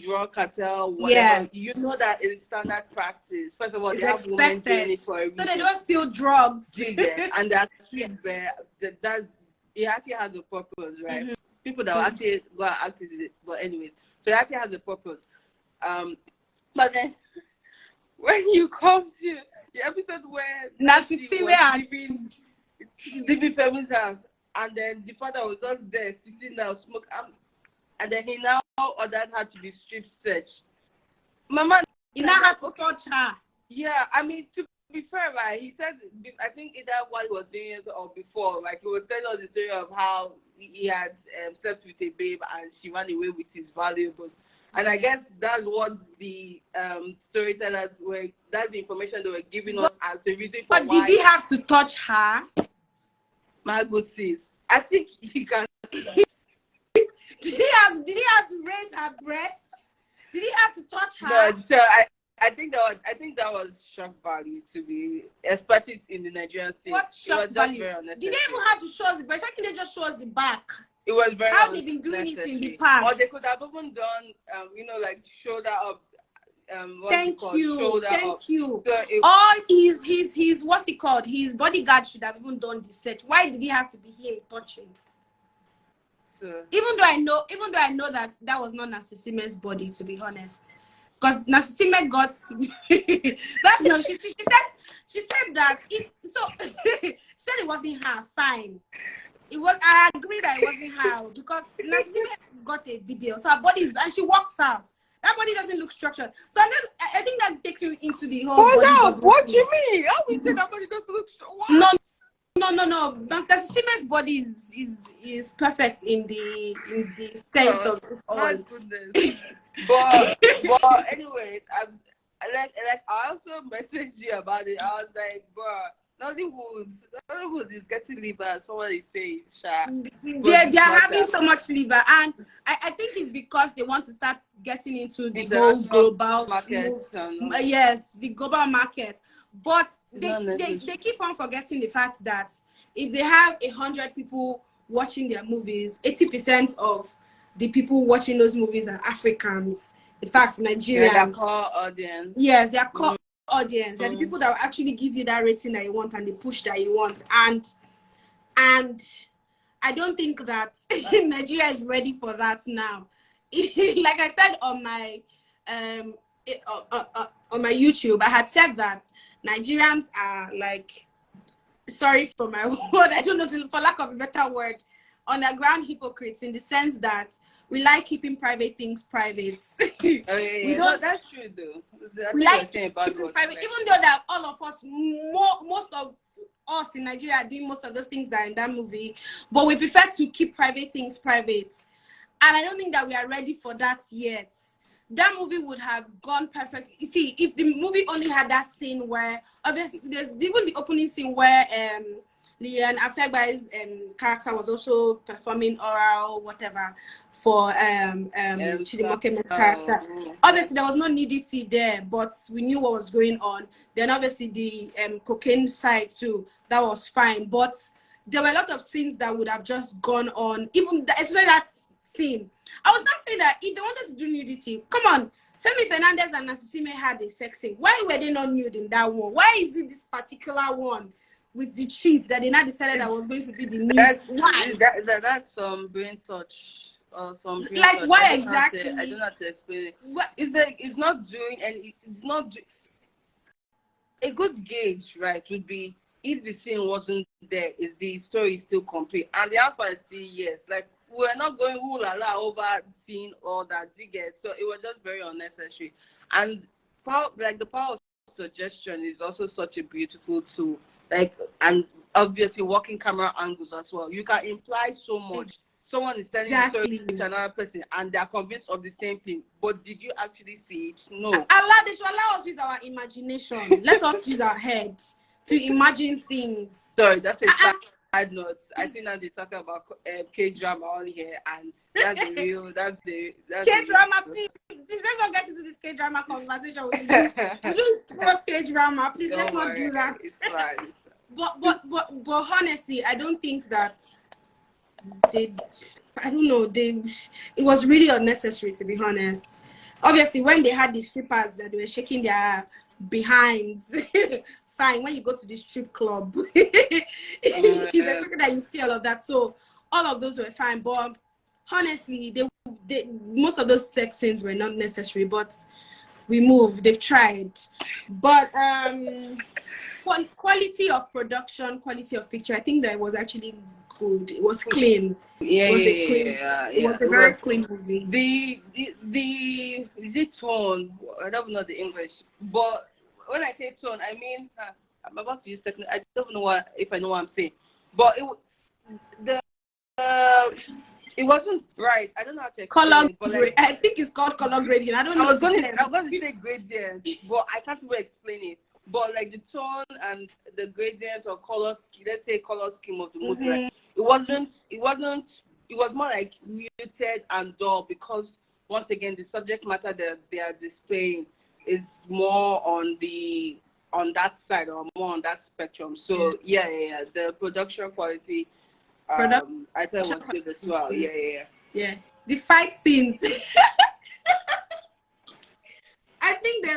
A: drug cartel, whatever, you know that it's standard practice. First of all,
B: it's
A: they have women doing it for a reason.
B: So they don't steal drugs.
A: And that's it actually has a purpose, right? Mm-hmm. People that will actually go and act it, but anyways, so it actually has a purpose. But then when you come to the episode where Nancy was leaving Femi's house, and then the father was just there sitting down, smoke, and then he now ordered her to be strip searched. Mama,
B: he now had to touch her.
A: Yeah, I mean, to be fair, right? He said, I think either while he was doing it or before, like he was telling us the story of how he had slept with a babe and she ran away with his valuables. And I guess that's what the storytellers that's the information they were giving us as the reason for why.
B: But did he have to touch her?
A: My good sis, I think he can.
B: Did he have to raise her breasts? Did he have to touch her?
A: No, so I think that was shock value, to be, especially in the Nigerian state.
B: What shock value? Did they even have to show us the breast? Why can't they just show us the back?
A: It was very
B: how they've been doing it in the past.
A: Or they could have even done, like shoulder up.
B: Thank you.
A: So
B: or his what's it called? His bodyguard should have even done the search. Why did he have to be him touching?
A: So,
B: even though I know that was not Nasisime's body, to be honest, because Nasisime got that's no. She said that she said it wasn't her. Fine. It was. I agree that it wasn't her because Nasisime got a BBL, so her body is, and she walks out. That body doesn't look structured. So I think that takes me into the whole body.
A: What do you mean? How we say that body doesn't look structured?
B: No. Nasisime's body is perfect in the sense of it all.
A: My goodness. but anyways, I also messaged you about it. I was like, bro, Nollywood is getting liver. Someone is saying,
B: they're having so much liver, and I think it's because they want to start getting into the whole global market. Yes, the global market. But they keep on forgetting the fact that if they have 100 people watching their movies, 80% of the people watching those movies are Africans. In fact, Nigerians.
A: Their core audience.
B: Yes, their core audience. They're the people that will actually give you that rating that you want and the push that you want. And I don't think that Nigeria is ready for that now. Like I said on my YouTube, I had said that Nigerians are like, sorry for my word, I don't know, for lack of a better word, underground hypocrites, in the sense that we like keeping private things private.
A: No, that's true though.
B: We like keeping private, even though that all of us, most of us in Nigeria are doing most of those things that are in that movie, but we prefer to keep private things private. And I don't think that we are ready for that yet. That movie would have gone perfect. You see, if the movie only had that scene where, obviously, there's even the opening scene where Leon Afegba's character was also performing oral, whatever, for Chidimokeme's character. Obviously, there was no nudity there, but we knew what was going on. Then, obviously, the cocaine side too, that was fine. But there were a lot of scenes that would have just gone on, especially that scene. I was not saying that if they wanted to do nudity, come on, Femi Fernandez and Nasisime had a sex scene. Why were they not nude in that one? Why is it this particular one with the chief that they now decided that was going to be the nude?
A: That's some brain touch some dream
B: Like
A: touch.
B: why
A: I
B: exactly?
A: don't know how to explain it.
B: What?
A: It's like it's not doing, and it's not a good gauge, right? Would be if the scene wasn't there, is the story still complete? And the answer is still yes. Like we're not going ooh la la over seeing all that you get. So it was just very unnecessary. And like the power of suggestion is also such a beautiful tool. Like and obviously working camera angles as well. You can imply so much. Someone is telling a story
B: Exactly.
A: to another person and they are convinced of the same thing. But did you actually see it? No.
B: They should allow us use our imagination. Let us use our head to imagine things.
A: Sorry, that's a side note. I think that they talking about K-drama on here, and that's the real. That's the
B: K-drama, please. Please let's not get into this K-drama conversation. We do K-drama. Please let's not do that.
A: It's fine.
B: But honestly, I don't think that they. I don't know. It was really unnecessary, to be honest. Obviously, when they had the strippers that they were shaking their behinds, fine. When you go to the strip club, it's expected that you see all of that. So all of those were fine. But honestly, most of those sex scenes were not necessary. But we moved. They've tried. But quality of production, quality of picture, I think that was actually good. It was clean. It was a very clean movie.
A: The tone, I don't know the English, but when I say tone, I mean I'm about to use technical. I don't know if I know what I'm saying, but it wasn't bright. I don't know how to explain
B: color
A: it, but like,
B: I think it's called color grading. I don't know.
A: I'm going to say gradient, but I can't really explain it. But like the tone and the gradient or color, let's say color scheme of the movie, right? It was more like muted and dull because once again the subject matter that they are displaying is more on that side or more on that spectrum. So yeah. The production quality, I thought it was good as well. Yeah.
B: The fight scenes. I think they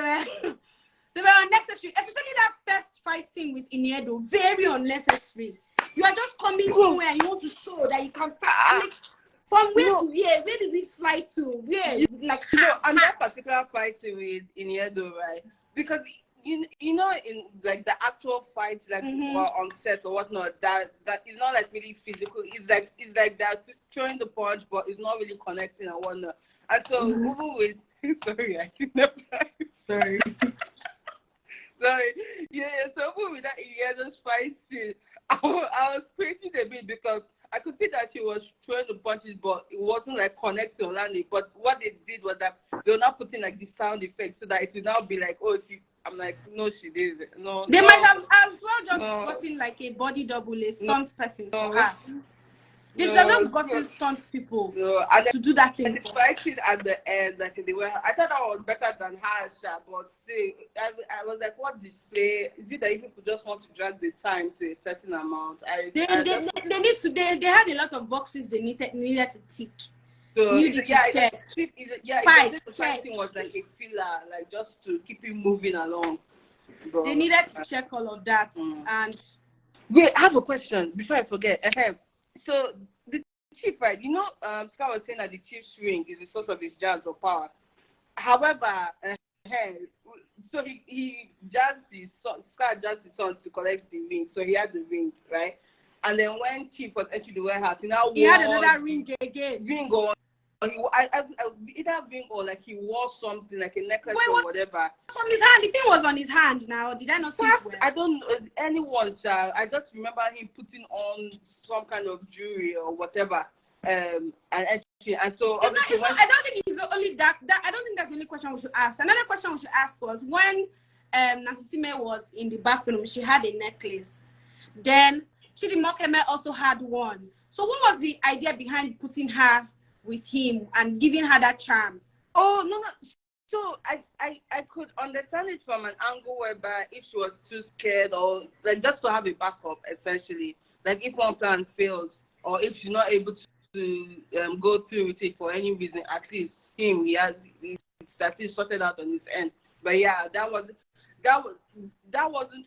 B: were unnecessary, especially that first fight scene with Iniedo. Very unnecessary. You are just coming somewhere and you want to show that you can fight. Like, from where to where? Where did we fly to? Where? Like,
A: on that particular fight scene with Iniedo, right? Because you know in like the actual fight, like on set or whatnot, that is not like really physical. It's like they're throwing the punch, but it's not really connecting and whatnot. And so even with sorry, I keep never.
B: Sorry.
A: Sorry. Yeah, so with that Iniedo's fight scene, I was cringing a bit because I could see that she was throwing the punches, but it wasn't like connecting or landing. But what they did was that they were not putting like the sound effect so that it would now be like, oh, I'm like, no, she did it. No.
B: They might have as well just gotten like a body double, a stunt person for her. They should have just gotten stunt people to do that thing.
A: The fighting at the end, like they were. I thought that was better than her, but see, I was like, what display? Is it that if people just want to drag the time to a certain amount?
B: They had a lot of boxes they needed to tick.
A: So
B: check.
A: Fighting was like a filler, like just to keep it moving along. But,
B: they needed to check all of that. And
A: wait, I have a question before I forget. So the chief, right? You know, Scott was saying that the chief's ring is the source of his jazz or power. However, so he jazzed Scott jazzed his son to collect the ring, so he had the ring, right? And then when Chief was entering the warehouse, he
B: had another ring again.
A: Ring on. Either ring or like he wore something like a necklace or whatever.
B: From his hand, the thing was on his hand. Now, did I not see it well?
A: I don't know anyone, child. I just remember him putting on some kind of jewelry or whatever. And so obviously
B: I don't think it's only that. I don't think that's the only question we should ask. Another question we should ask was when Nasisime was in the bathroom, she had a necklace. Then Chidi Mokeme also had one. So what was the idea behind putting her with him and giving her that charm?
A: Oh no. So I could understand it from an angle whereby if she was too scared or like just to have a backup essentially. Like if one plan fails or if she's not able to go through with it for any reason, at least he's at least sorted out on his end. But yeah, that wasn't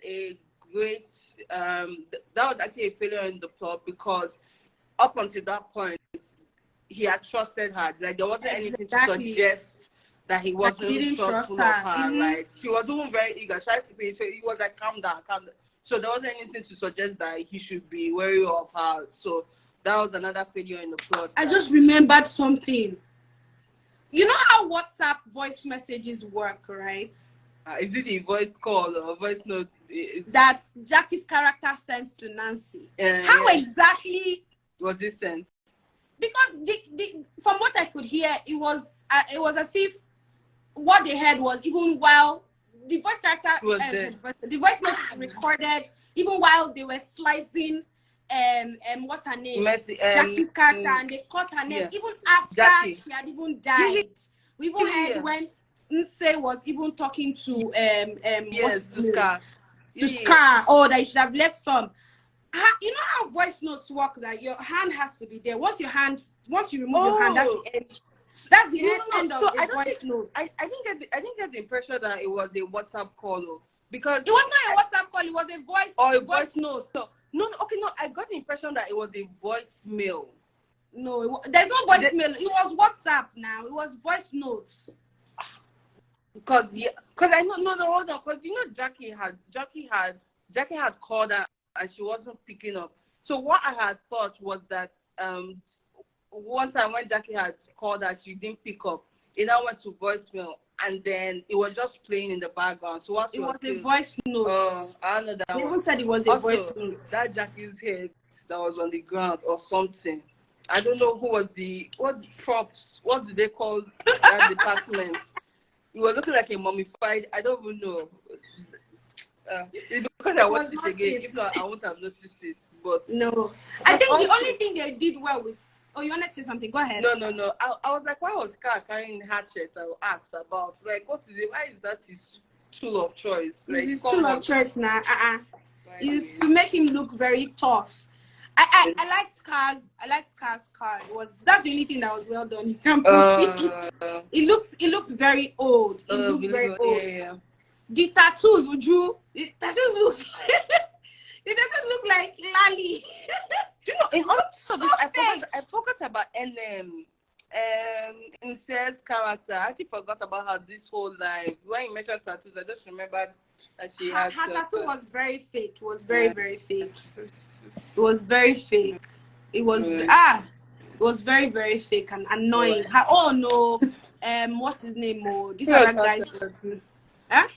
A: a great that was actually a failure in the plot because up until that point he had trusted her. Like there wasn't anything to
B: Exactly.
A: suggest that he wasn't
B: didn't trust
A: trustful
B: her.
A: of her. Like she was even very eager. So he was like, calm down, calm down. So there wasn't anything to suggest that he should be wary of her. So that was another failure in the plot.
B: I just remembered something. You know how WhatsApp voice messages work, right?
A: Is it a voice call or a voice note?
B: That Jackie's character sends to Nancy. How exactly
A: was it sent?
B: Because from what I could hear, it was as if what they heard was even while the voice character, the voice note recorded, even while they were slicing, what's her name? Jackie's character, and they cut her name, even after
A: Jackie.
B: she had even died. We even heard when Nse was even talking to what's his name? To Scar. Oh, that you should have left some. You know how voice notes work, that your hand has to be there. Once you remove your hand, that's the end. That's the end of a voice note.
A: I didn't get the impression that it was a WhatsApp call, because
B: it was not a WhatsApp call. It was a voice note.
A: No, I got the impression that it was a voicemail.
B: No, there's no voicemail. It was WhatsApp now. It was voice notes.
A: Because I know hold on, because Jackie had called her and she wasn't picking up. So what I had thought was that one time when Jackie had called her, she didn't pick up. It now went to voicemail, and then it was just playing in the background. So
B: it was a voice note.
A: I know that.
B: They even said it was a voice note.
A: That Jackie's head that was on the ground or something. I don't know who was what props. What do they call that department? It was looking like a mummified. I don't even know. It's because I watched it again. If not, I wouldn't have noticed it. But
B: no, I think the only thing they did well with. Oh, you want to say something? Go ahead.
A: No. I was like, why was Car carrying hatchet? I asked about, like, what is it? Why is that his tool of choice? Like,
B: his tool of choice now. It's to make him look very tough. I like Scar's. I like Scar's car. That's the only thing that was well done. It looks very old. It looks very old.
A: Yeah.
B: The tattoos, the tattoos look like Lali.
A: You know, in all
B: so
A: I forgot about Nse's character. I actually forgot about her this whole life. When you mentioned tattoos, I just remembered that she had
B: her tattoo was very fake. It was very, very fake. It was very fake. It was it was very, very fake and annoying. Oh no, what's his name? This other guy's tattoo. Huh?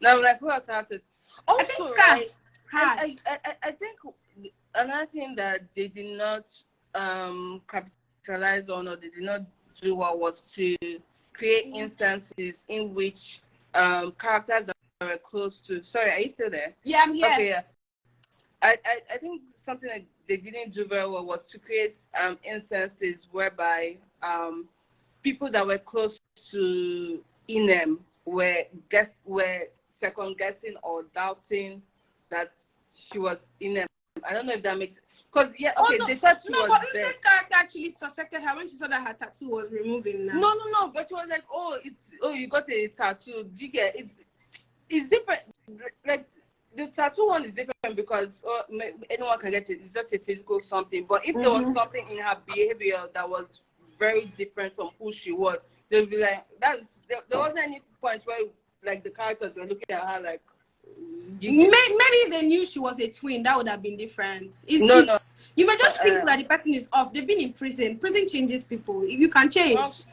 A: No, like who else has it? Also,
B: I think Scar had.
A: I think another thing that they did not capitalize on, or they did not do well, was to create instances in which characters that were close to. Sorry, are you still there?
B: Yeah, I'm here.
A: Okay, yeah. I think something that they didn't do very well was to create instances whereby people that were close to Inem were second guessing or doubting that she was Inem. I don't know if that makes sense. Because they thought she was
B: but
A: dead.
B: Nse's character actually suspected her when she saw that her tattoo was removing now.
A: No, but she was like, you got a tattoo. Do you get it? It's different. Like the tattoo one is different because anyone can get it. It's just a physical something. But if there was something in her behavior that was very different from who she was, they'd be like, there wasn't any point where like the characters were looking at her like.
B: Maybe if they knew she was a twin, that would have been different. No. You may just think that the person is off. They've been in prison. Prison changes people. If you can change.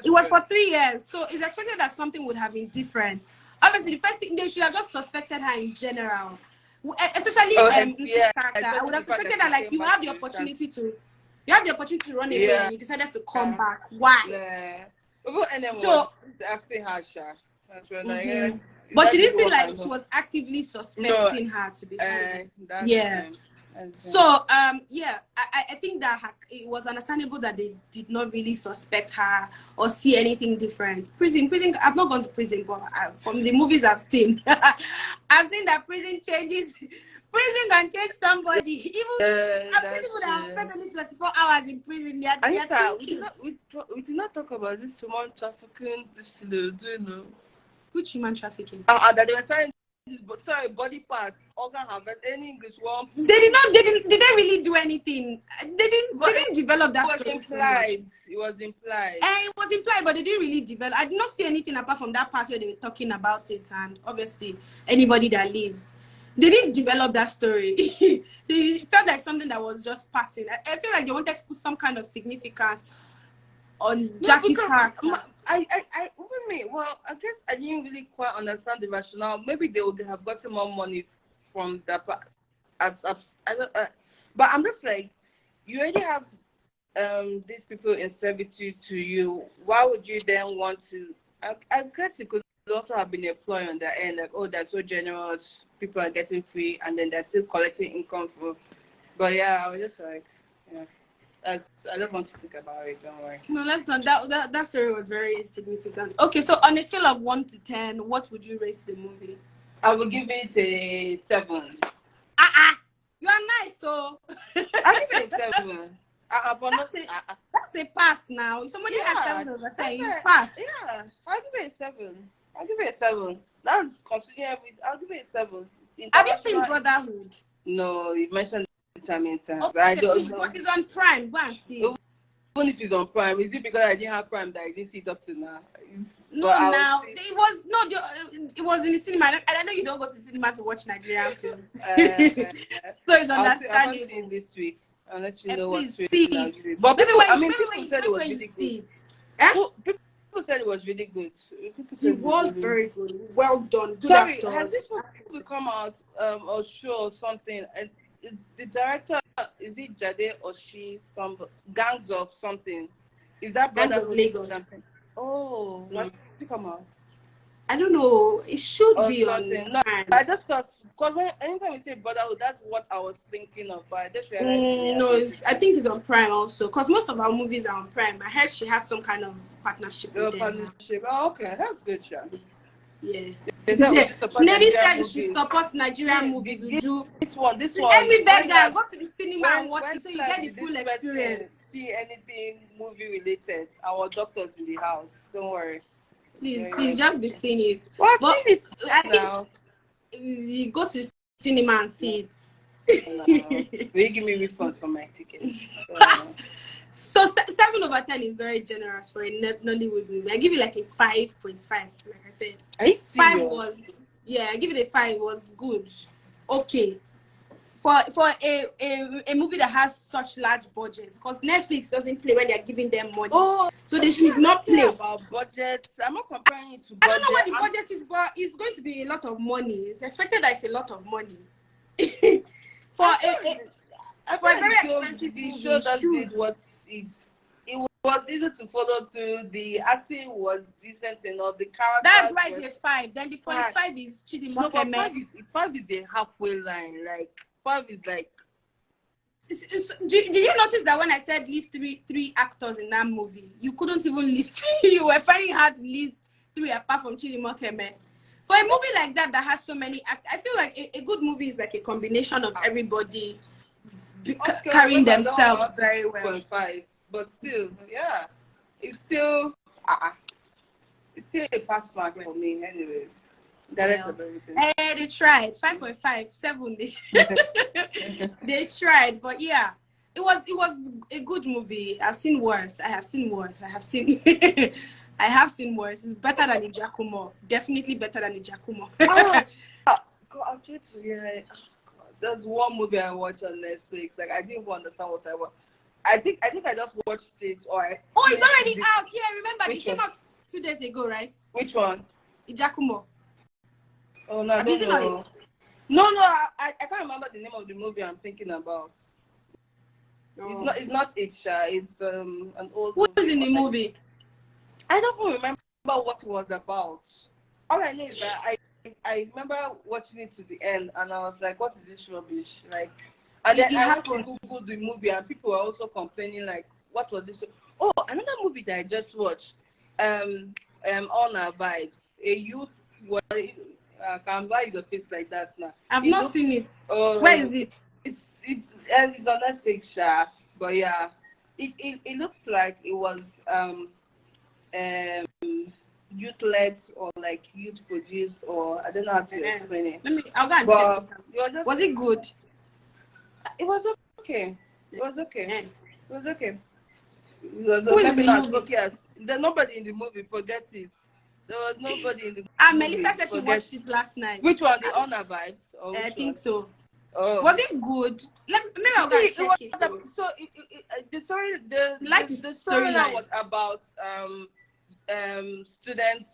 B: It was for 3 years, so it's expected that something would have been different. Obviously, the first thing, they should have just suspected her in general, especially Nse's character. I would have suspected that, like, you have the opportunity to run away, and you decided to come back. Why?
A: So actually had
B: but she didn't seem like she was actively suspecting her to be So I think that it was understandable that they did not really suspect her or see anything different. Prison. I've not gone to prison, but from the movies I've seen, I've seen that prison can change somebody. Even I've seen people that have spent only 24 hours in prison.
A: We did not talk about this human trafficking. Do you know?
B: Which human trafficking?
A: That they were trying sorry, body parts, organ harvest, any English one.
B: They did not. Did they really do anything? They didn't develop that story so much.
A: It was implied.
B: And it was implied, but they didn't really develop. I did not see anything apart from that part where they were talking about it, and obviously anybody that lives. They didn't develop that story. It felt like something that was just passing. I feel like they wanted to put some kind of significance on Jackie's character.
A: Well, I guess I didn't really quite understand the rationale. Maybe they would have gotten more money from that part. But I'm just like, you already have these people in servitude to you. Why would you then want to? I guess it could also have been a ploy on their end, like, oh, they're so generous, people are getting free, and then they're still collecting income from. But yeah, I was just like, yeah. I don't want to think about it. Don't worry.
B: No, let's not. That story was very insignificant. Okay, so on a scale of 1 to 10, what would you rate the movie?
A: I will give it a 7.
B: You are nice, so.
A: I give it a 7.
B: That's a pass now. If somebody has 7 over 10, you pass.
A: Yeah, I'll give it a 7. That's considering everything. I'll give it a 7.
B: Have you seen Brotherhood?
A: No, you mentioned it many times.
B: Okay,
A: I don't know.
B: It's on Prime. Go and see it.
A: Even if it's on Prime, is it because I didn't have Prime that I didn't see it up to now?
B: No, now it was in the cinema. I know you don't go to the cinema to watch Nigerian films, so it's understandable.
A: I'll this week. I'll let you know what
B: see it.
A: But
B: people
A: said it was really good. People said it was really good.
B: It was very good. Well done. Good
A: Sorry,
B: actors.
A: has this movie come out or show or something? Is the director, is it Jade or she? Some Gangs of something? Is that
B: Gangs of Lagos?
A: Something? Oh, when did it come out?
B: I don't know. It should
A: or
B: be
A: something.
B: on.
A: No, I just thought, because anytime we say Brotherhood, that's what I was thinking of. But I just realized.
B: No, I think it's on Prime also. Because most of our movies are on Prime. I heard she has some kind of partnership with them.
A: Oh, okay, that's good, Sha.
B: Yeah. Nelly said she supports Nigerian movies.
A: This one.
B: Every beggar, go to the cinema and watch it so you get the full experience.
A: See anything movie related? Our doctors in the house. Don't worry.
B: Please, just be seeing it.
A: Well,
B: but
A: it
B: I think you go to the cinema and see
A: it. Will you give me refund for my ticket?
B: So 7 over 10 is very generous for a Nollywood movie. I give it like a 5.5, like I said. 5 was, I give it a 5. Was good. Okay. For a movie that has such large budgets, because Netflix doesn't play when they're giving them money. Oh, so they should not play.
A: About budget. I'm not comparing it to budget.
B: I don't know what the budget is, but it's going to be a lot of money. It's expected that it's a lot of money. For a very expensive movie,
A: it was easy to follow through. The acting was decent enough. The character.
B: That's why it's a 5. Then the 0.5 is Chidi Mokeme.
A: No, 5 is the halfway line. Like 5 is like.
B: Did you notice that when I said list three actors in that movie, you couldn't even list? You were finding hard to list 3 apart from Chidi Mokeme. For a movie like that has so many actors, I feel like a good movie is like a combination of everybody carrying themselves very well.
A: 5, but still, yeah, it's still a pass mark for me, anyways. They
B: tried 5.5, 7. They tried, but yeah, it was a good movie. I've seen worse. I have seen worse. I have seen worse. It's better than Ijakumo. Definitely better than Ijakumo.
A: God, there's one movie I watched on Netflix. Like I didn't understand what I watched. I think I just watched it it's
B: already out. Yeah, remember it came out 2 days ago, right?
A: Which one?
B: Ijakumo.
A: Oh no, I don't know. No, I can't remember the name of the movie I'm thinking about. Oh. It's not Isha. It's an old.
B: Who is in the movie?
A: I don't even remember what it was about. All I know is that I remember watching it to the end, and I was like, "What is this rubbish?" Like, and then I went to Google the movie, and people were also complaining, like, "What was this?" Oh, another movie that I just watched, On Our Vibes. A youth can buy your face like that now.
B: I've not seen it. Where is it?
A: It's on Netflix, but yeah, it looks like it was youth led or like youth produced, or I don't know how to explain it.
B: I'll go and
A: But
B: check it out. Was it good?
A: It was okay. It was okay.
B: Yeah.
A: It was okay. It was
B: Who is
A: maybe
B: in
A: not
B: the movie?
A: okay as there's nobody in the movie. Forget it. There was nobody in the movie.
B: Melissa said she
A: Forget
B: watched it last night.
A: Which one? The Honor Vibes? Or which
B: I think
A: one?
B: so.
A: Oh.
B: Was it good? Maybe I'll go and check it.
A: So the story, the storyline was about students,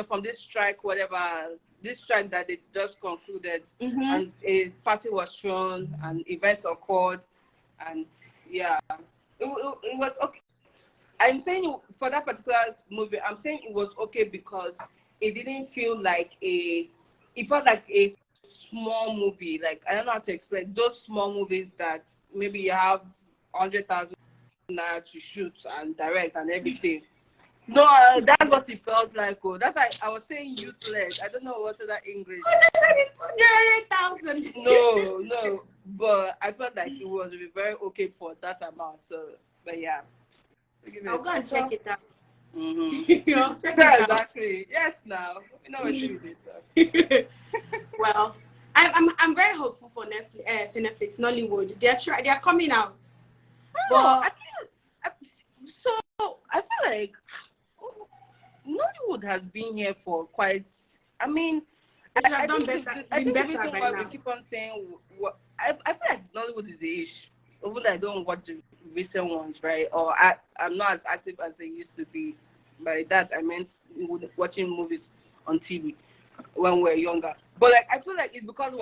A: from this strike, whatever, this strike that they just concluded, and a party was thrown, and events occurred, and yeah, it was okay. I'm saying for that particular movie, I'm saying it was okay because it didn't feel like it felt like a small movie. Like, I don't know how to explain those small movies that maybe you have 100,000 naira to shoot and direct and everything. No, that's what it felt like. Oh, that's why I was saying youth-led. I don't know what is that English.
B: Oh, that's like it's 100,000.
A: No, but I felt like it was very okay for that amount. So, but yeah.
B: I'll go and check it out.
A: Check it out. Exactly. Yes, now. You know what you do.
B: Well, I'm very hopeful for Netflix, Nollywood. They're coming out.
A: I feel like Nollywood has been here for quite. I mean,
B: I think the reason why we
A: keep on saying I feel like Nollywood is the issue. Even though I don't watch the recent ones, right? Or I'm not as active as I used to be. By that I meant watching movies on TV when we were younger. But like, I feel like it's because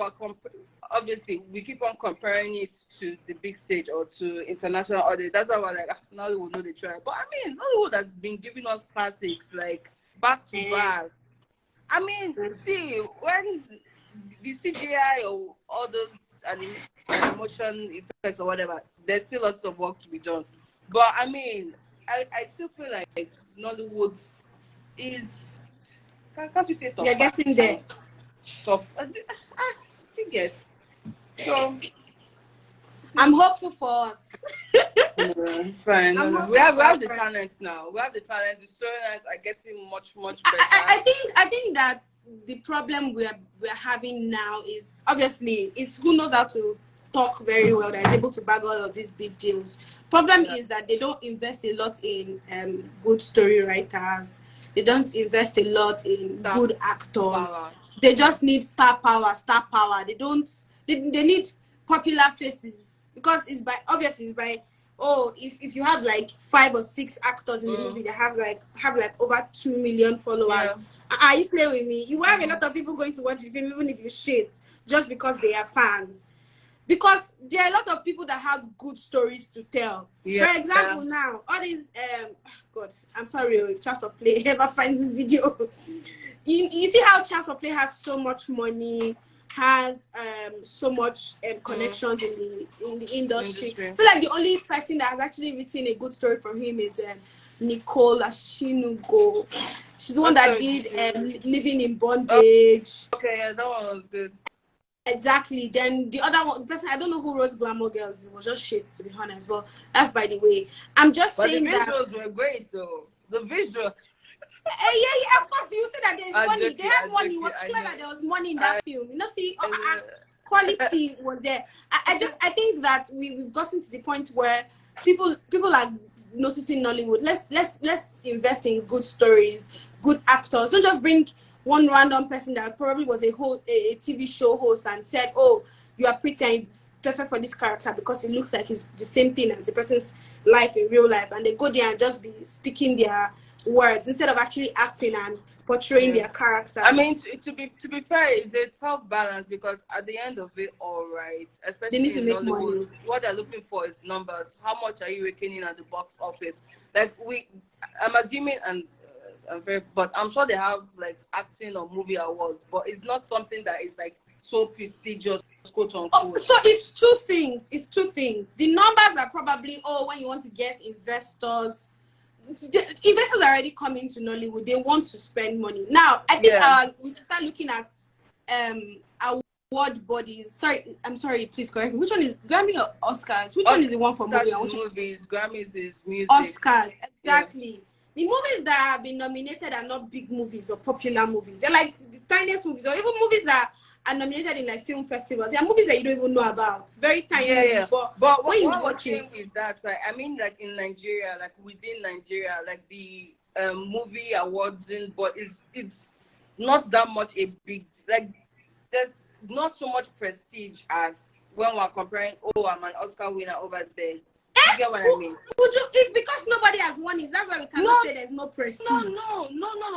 A: obviously we keep on comparing it to the big stage or to international audience. That's why we're like, Nollywood know they try. But I mean, Nollywood has been giving us classics like back to back. I mean, see, when the CGI or all those animation effects or whatever, there's still lots of work to be done. But I mean, I still feel like Nollywood is. Can't you say top?
B: You're getting there.
A: Top. I guess. So
B: I'm hopeful for us.
A: Fine. We have the talent now. We have the talent. The storylines are getting much better.
B: I think that the problem we're having now is obviously who knows how to talk very well, that is able to bag all of these big deals. Problem is that they don't invest a lot in good story writers. They don't invest a lot in good actors. Power. They just need star power. They need popular faces, because it's by if you have like 5 or 6 actors in the movie that have like over 2 million followers, you play with me, you have a lot of people going to watch the film even if you shit, just because they are fans. Because there are a lot of people that have good stories to tell. For example, now all these God, I'm sorry if Chance of Play ever finds this video. you see how Chance of Play has so much money, has so much connections in the industry. I feel like the only person that has actually written a good story from him is Nicole Ashinugo. She's the one that did Living in Bondage.
A: Okay, yeah, that one was good.
B: Exactly. Then the other one, person, I don't know who wrote Glamour Girls. It was just shit, to be honest. But that's by the way. I'm just saying
A: that. But the visuals were great, though. The visuals.
B: Yeah, of course. You said that there's money. They had money. It was clear that there was money in that film. You know, see, quality was there. I think that we've gotten to the point where people are noticing Nollywood. Let's invest in good stories, good actors. Don't just bring one random person that probably was a TV show host and said, "Oh, you are pretty and perfect for this character because it looks like it's the same thing as the person's life in real life," and they go there and just be speaking their words instead of actually acting and portraying their character.
A: I mean, to be fair, it's a tough balance, because at the end of it, all right, especially
B: they need to make
A: Nollywood,
B: money.
A: what they're looking for is numbers. How much are you raking in at the box office? Like I'm assuming but I'm sure they have like acting or movie awards, but it's not something that is like so prestigious, quote unquote.
B: So it's two things. The numbers are probably when you want to get investors. The investors are already coming to Nollywood. They want to spend money. Now, I think we start looking at award bodies. I'm sorry, please correct me. Which one is Grammy or Oscars? Which one is the one for movie?
A: Movies, Grammys is music.
B: Oscars, exactly. the movies that have been nominated are not big movies or popular movies. They're like the tiniest movies, or even movies that are nominated in like film festivals. They are movies that you don't even know about. Very tiny movies, but when you
A: what
B: watch
A: I'm
B: it,
A: saying is that, like, I mean, like in Nigeria, like within Nigeria, like the movie awards, but it's not that much a big, like, there's not so much prestige as when we're comparing, oh, I'm an Oscar winner over there. You get what I mean?
B: It's because nobody has won it. That's why we cannot say there's no prestige.
A: No.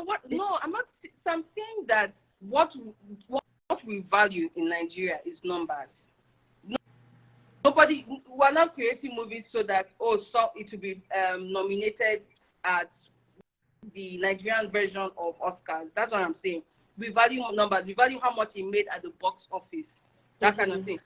A: What? No, I'm saying that what we value in Nigeria is numbers. We're not creating movies so that it will be nominated at the Nigerian version of Oscars. That's what I'm saying. We value numbers. We value how much it made at the box office. That kind of thing.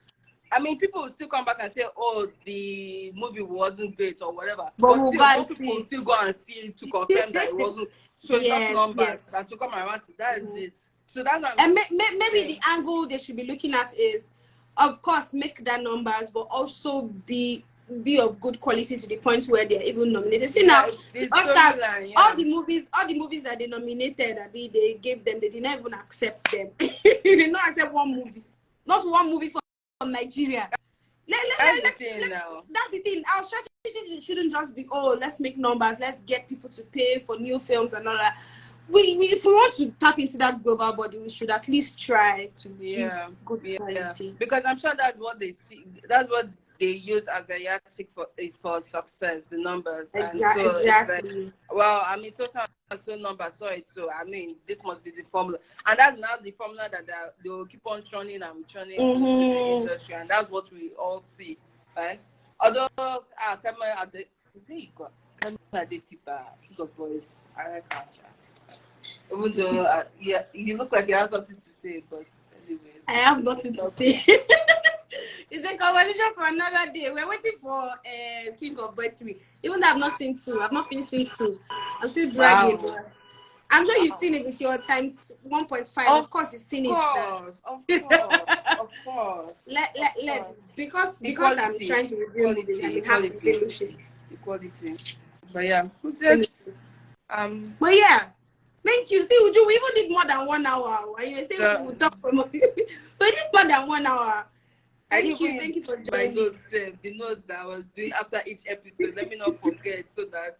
A: I mean, people will still come back and say, "Oh, the movie wasn't great" or whatever.
B: But we'll
A: most people will still go and see it to confirm that it wasn't. So it's not numbers that to come around. That is it. So that's what I'm
B: maybe the angle they should be looking at is, of course, make that numbers, but also be of good quality to the point where they're even nominated. See now, Oscars, all the movies that they nominated, they gave them, they didn't even accept them. They did not accept one movie, not one movie from Nigeria.
A: That's the
B: thing. Our strategy shouldn't just be, oh, let's make numbers, let's get people to pay for new films and all that. If we want to tap into that global body, we should at least try to give good quality.
A: Because I'm sure that's what they see. That's what they use as a yardstick for success, the numbers.
B: Exactly.
A: Well, I mean, total numbers. So I mean, this must be the formula, and that's now the formula that they will keep on churning and churning into the industry, and that's what we all see, right? Although, even though, you look like you have something to say, but anyway.
B: I have nothing to say. It's a conversation for another day. We're waiting for King of Boys 3. Even though I've not seen 2. I've not finished seeing 2. I'm still dragging.
A: Wow.
B: I'm sure you've seen it with your times 1.5. Of course, you've seen it.
A: Of course.
B: Because I'm trying to review movies and you have to finish it.
A: Equality. But yeah.
B: But yeah. Thank you. See, we even did more than 1 hour. You were saying we would talk for more. We did more than 1 hour. Thank you for joining.
A: The notes that I was doing after each episode. Let me not forget so that.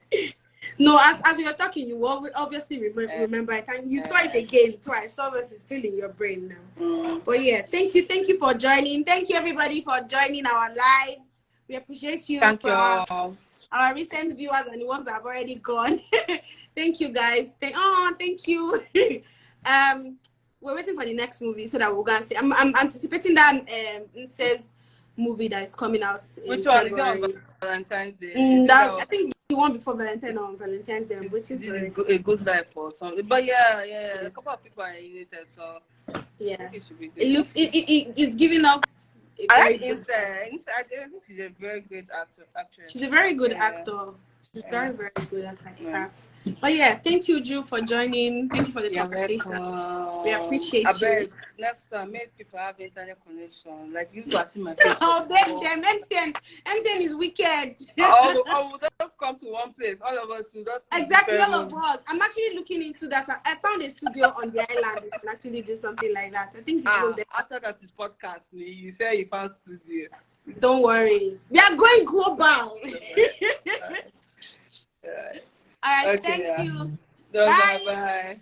B: No, as you're talking, you will obviously remember it, and you saw it again twice. So it's still in your brain now. But yeah, thank you for joining. Thank you everybody for joining our live. We appreciate you.
A: Thank you.
B: Our recent viewers and the ones that have already gone. Thank you guys. Thank you. We're waiting for the next movie so that we're gonna see. I'm anticipating that says movie that is coming out in
A: Which one?
B: February.
A: Is it on Valentine's Day?
B: I think the one before Valentine on Valentine's Day. I'm waiting for it.
A: A good life or something. But yeah, a couple of people are in it, so
B: yeah.
A: it should be good.
B: It looks it's giving off.
A: I like Insta. I think she's a very good actress.
B: She's a very good actor. She's very good at her craft. But yeah, thank you, Ju, for joining. Thank you for the conversation. We appreciate you.
A: Next time, make people have internet connection. Like you got in my face.
B: Oh, them MTN is wicked.
A: We'll just come to one place. All of us will just
B: exactly, all of us. I'm actually looking into that. I found a studio on the island. We can actually do something like that. I think it's good.
A: After that is podcast, you say you found studio.
B: Don't worry. We are going global. All right, thank you.
A: Bye.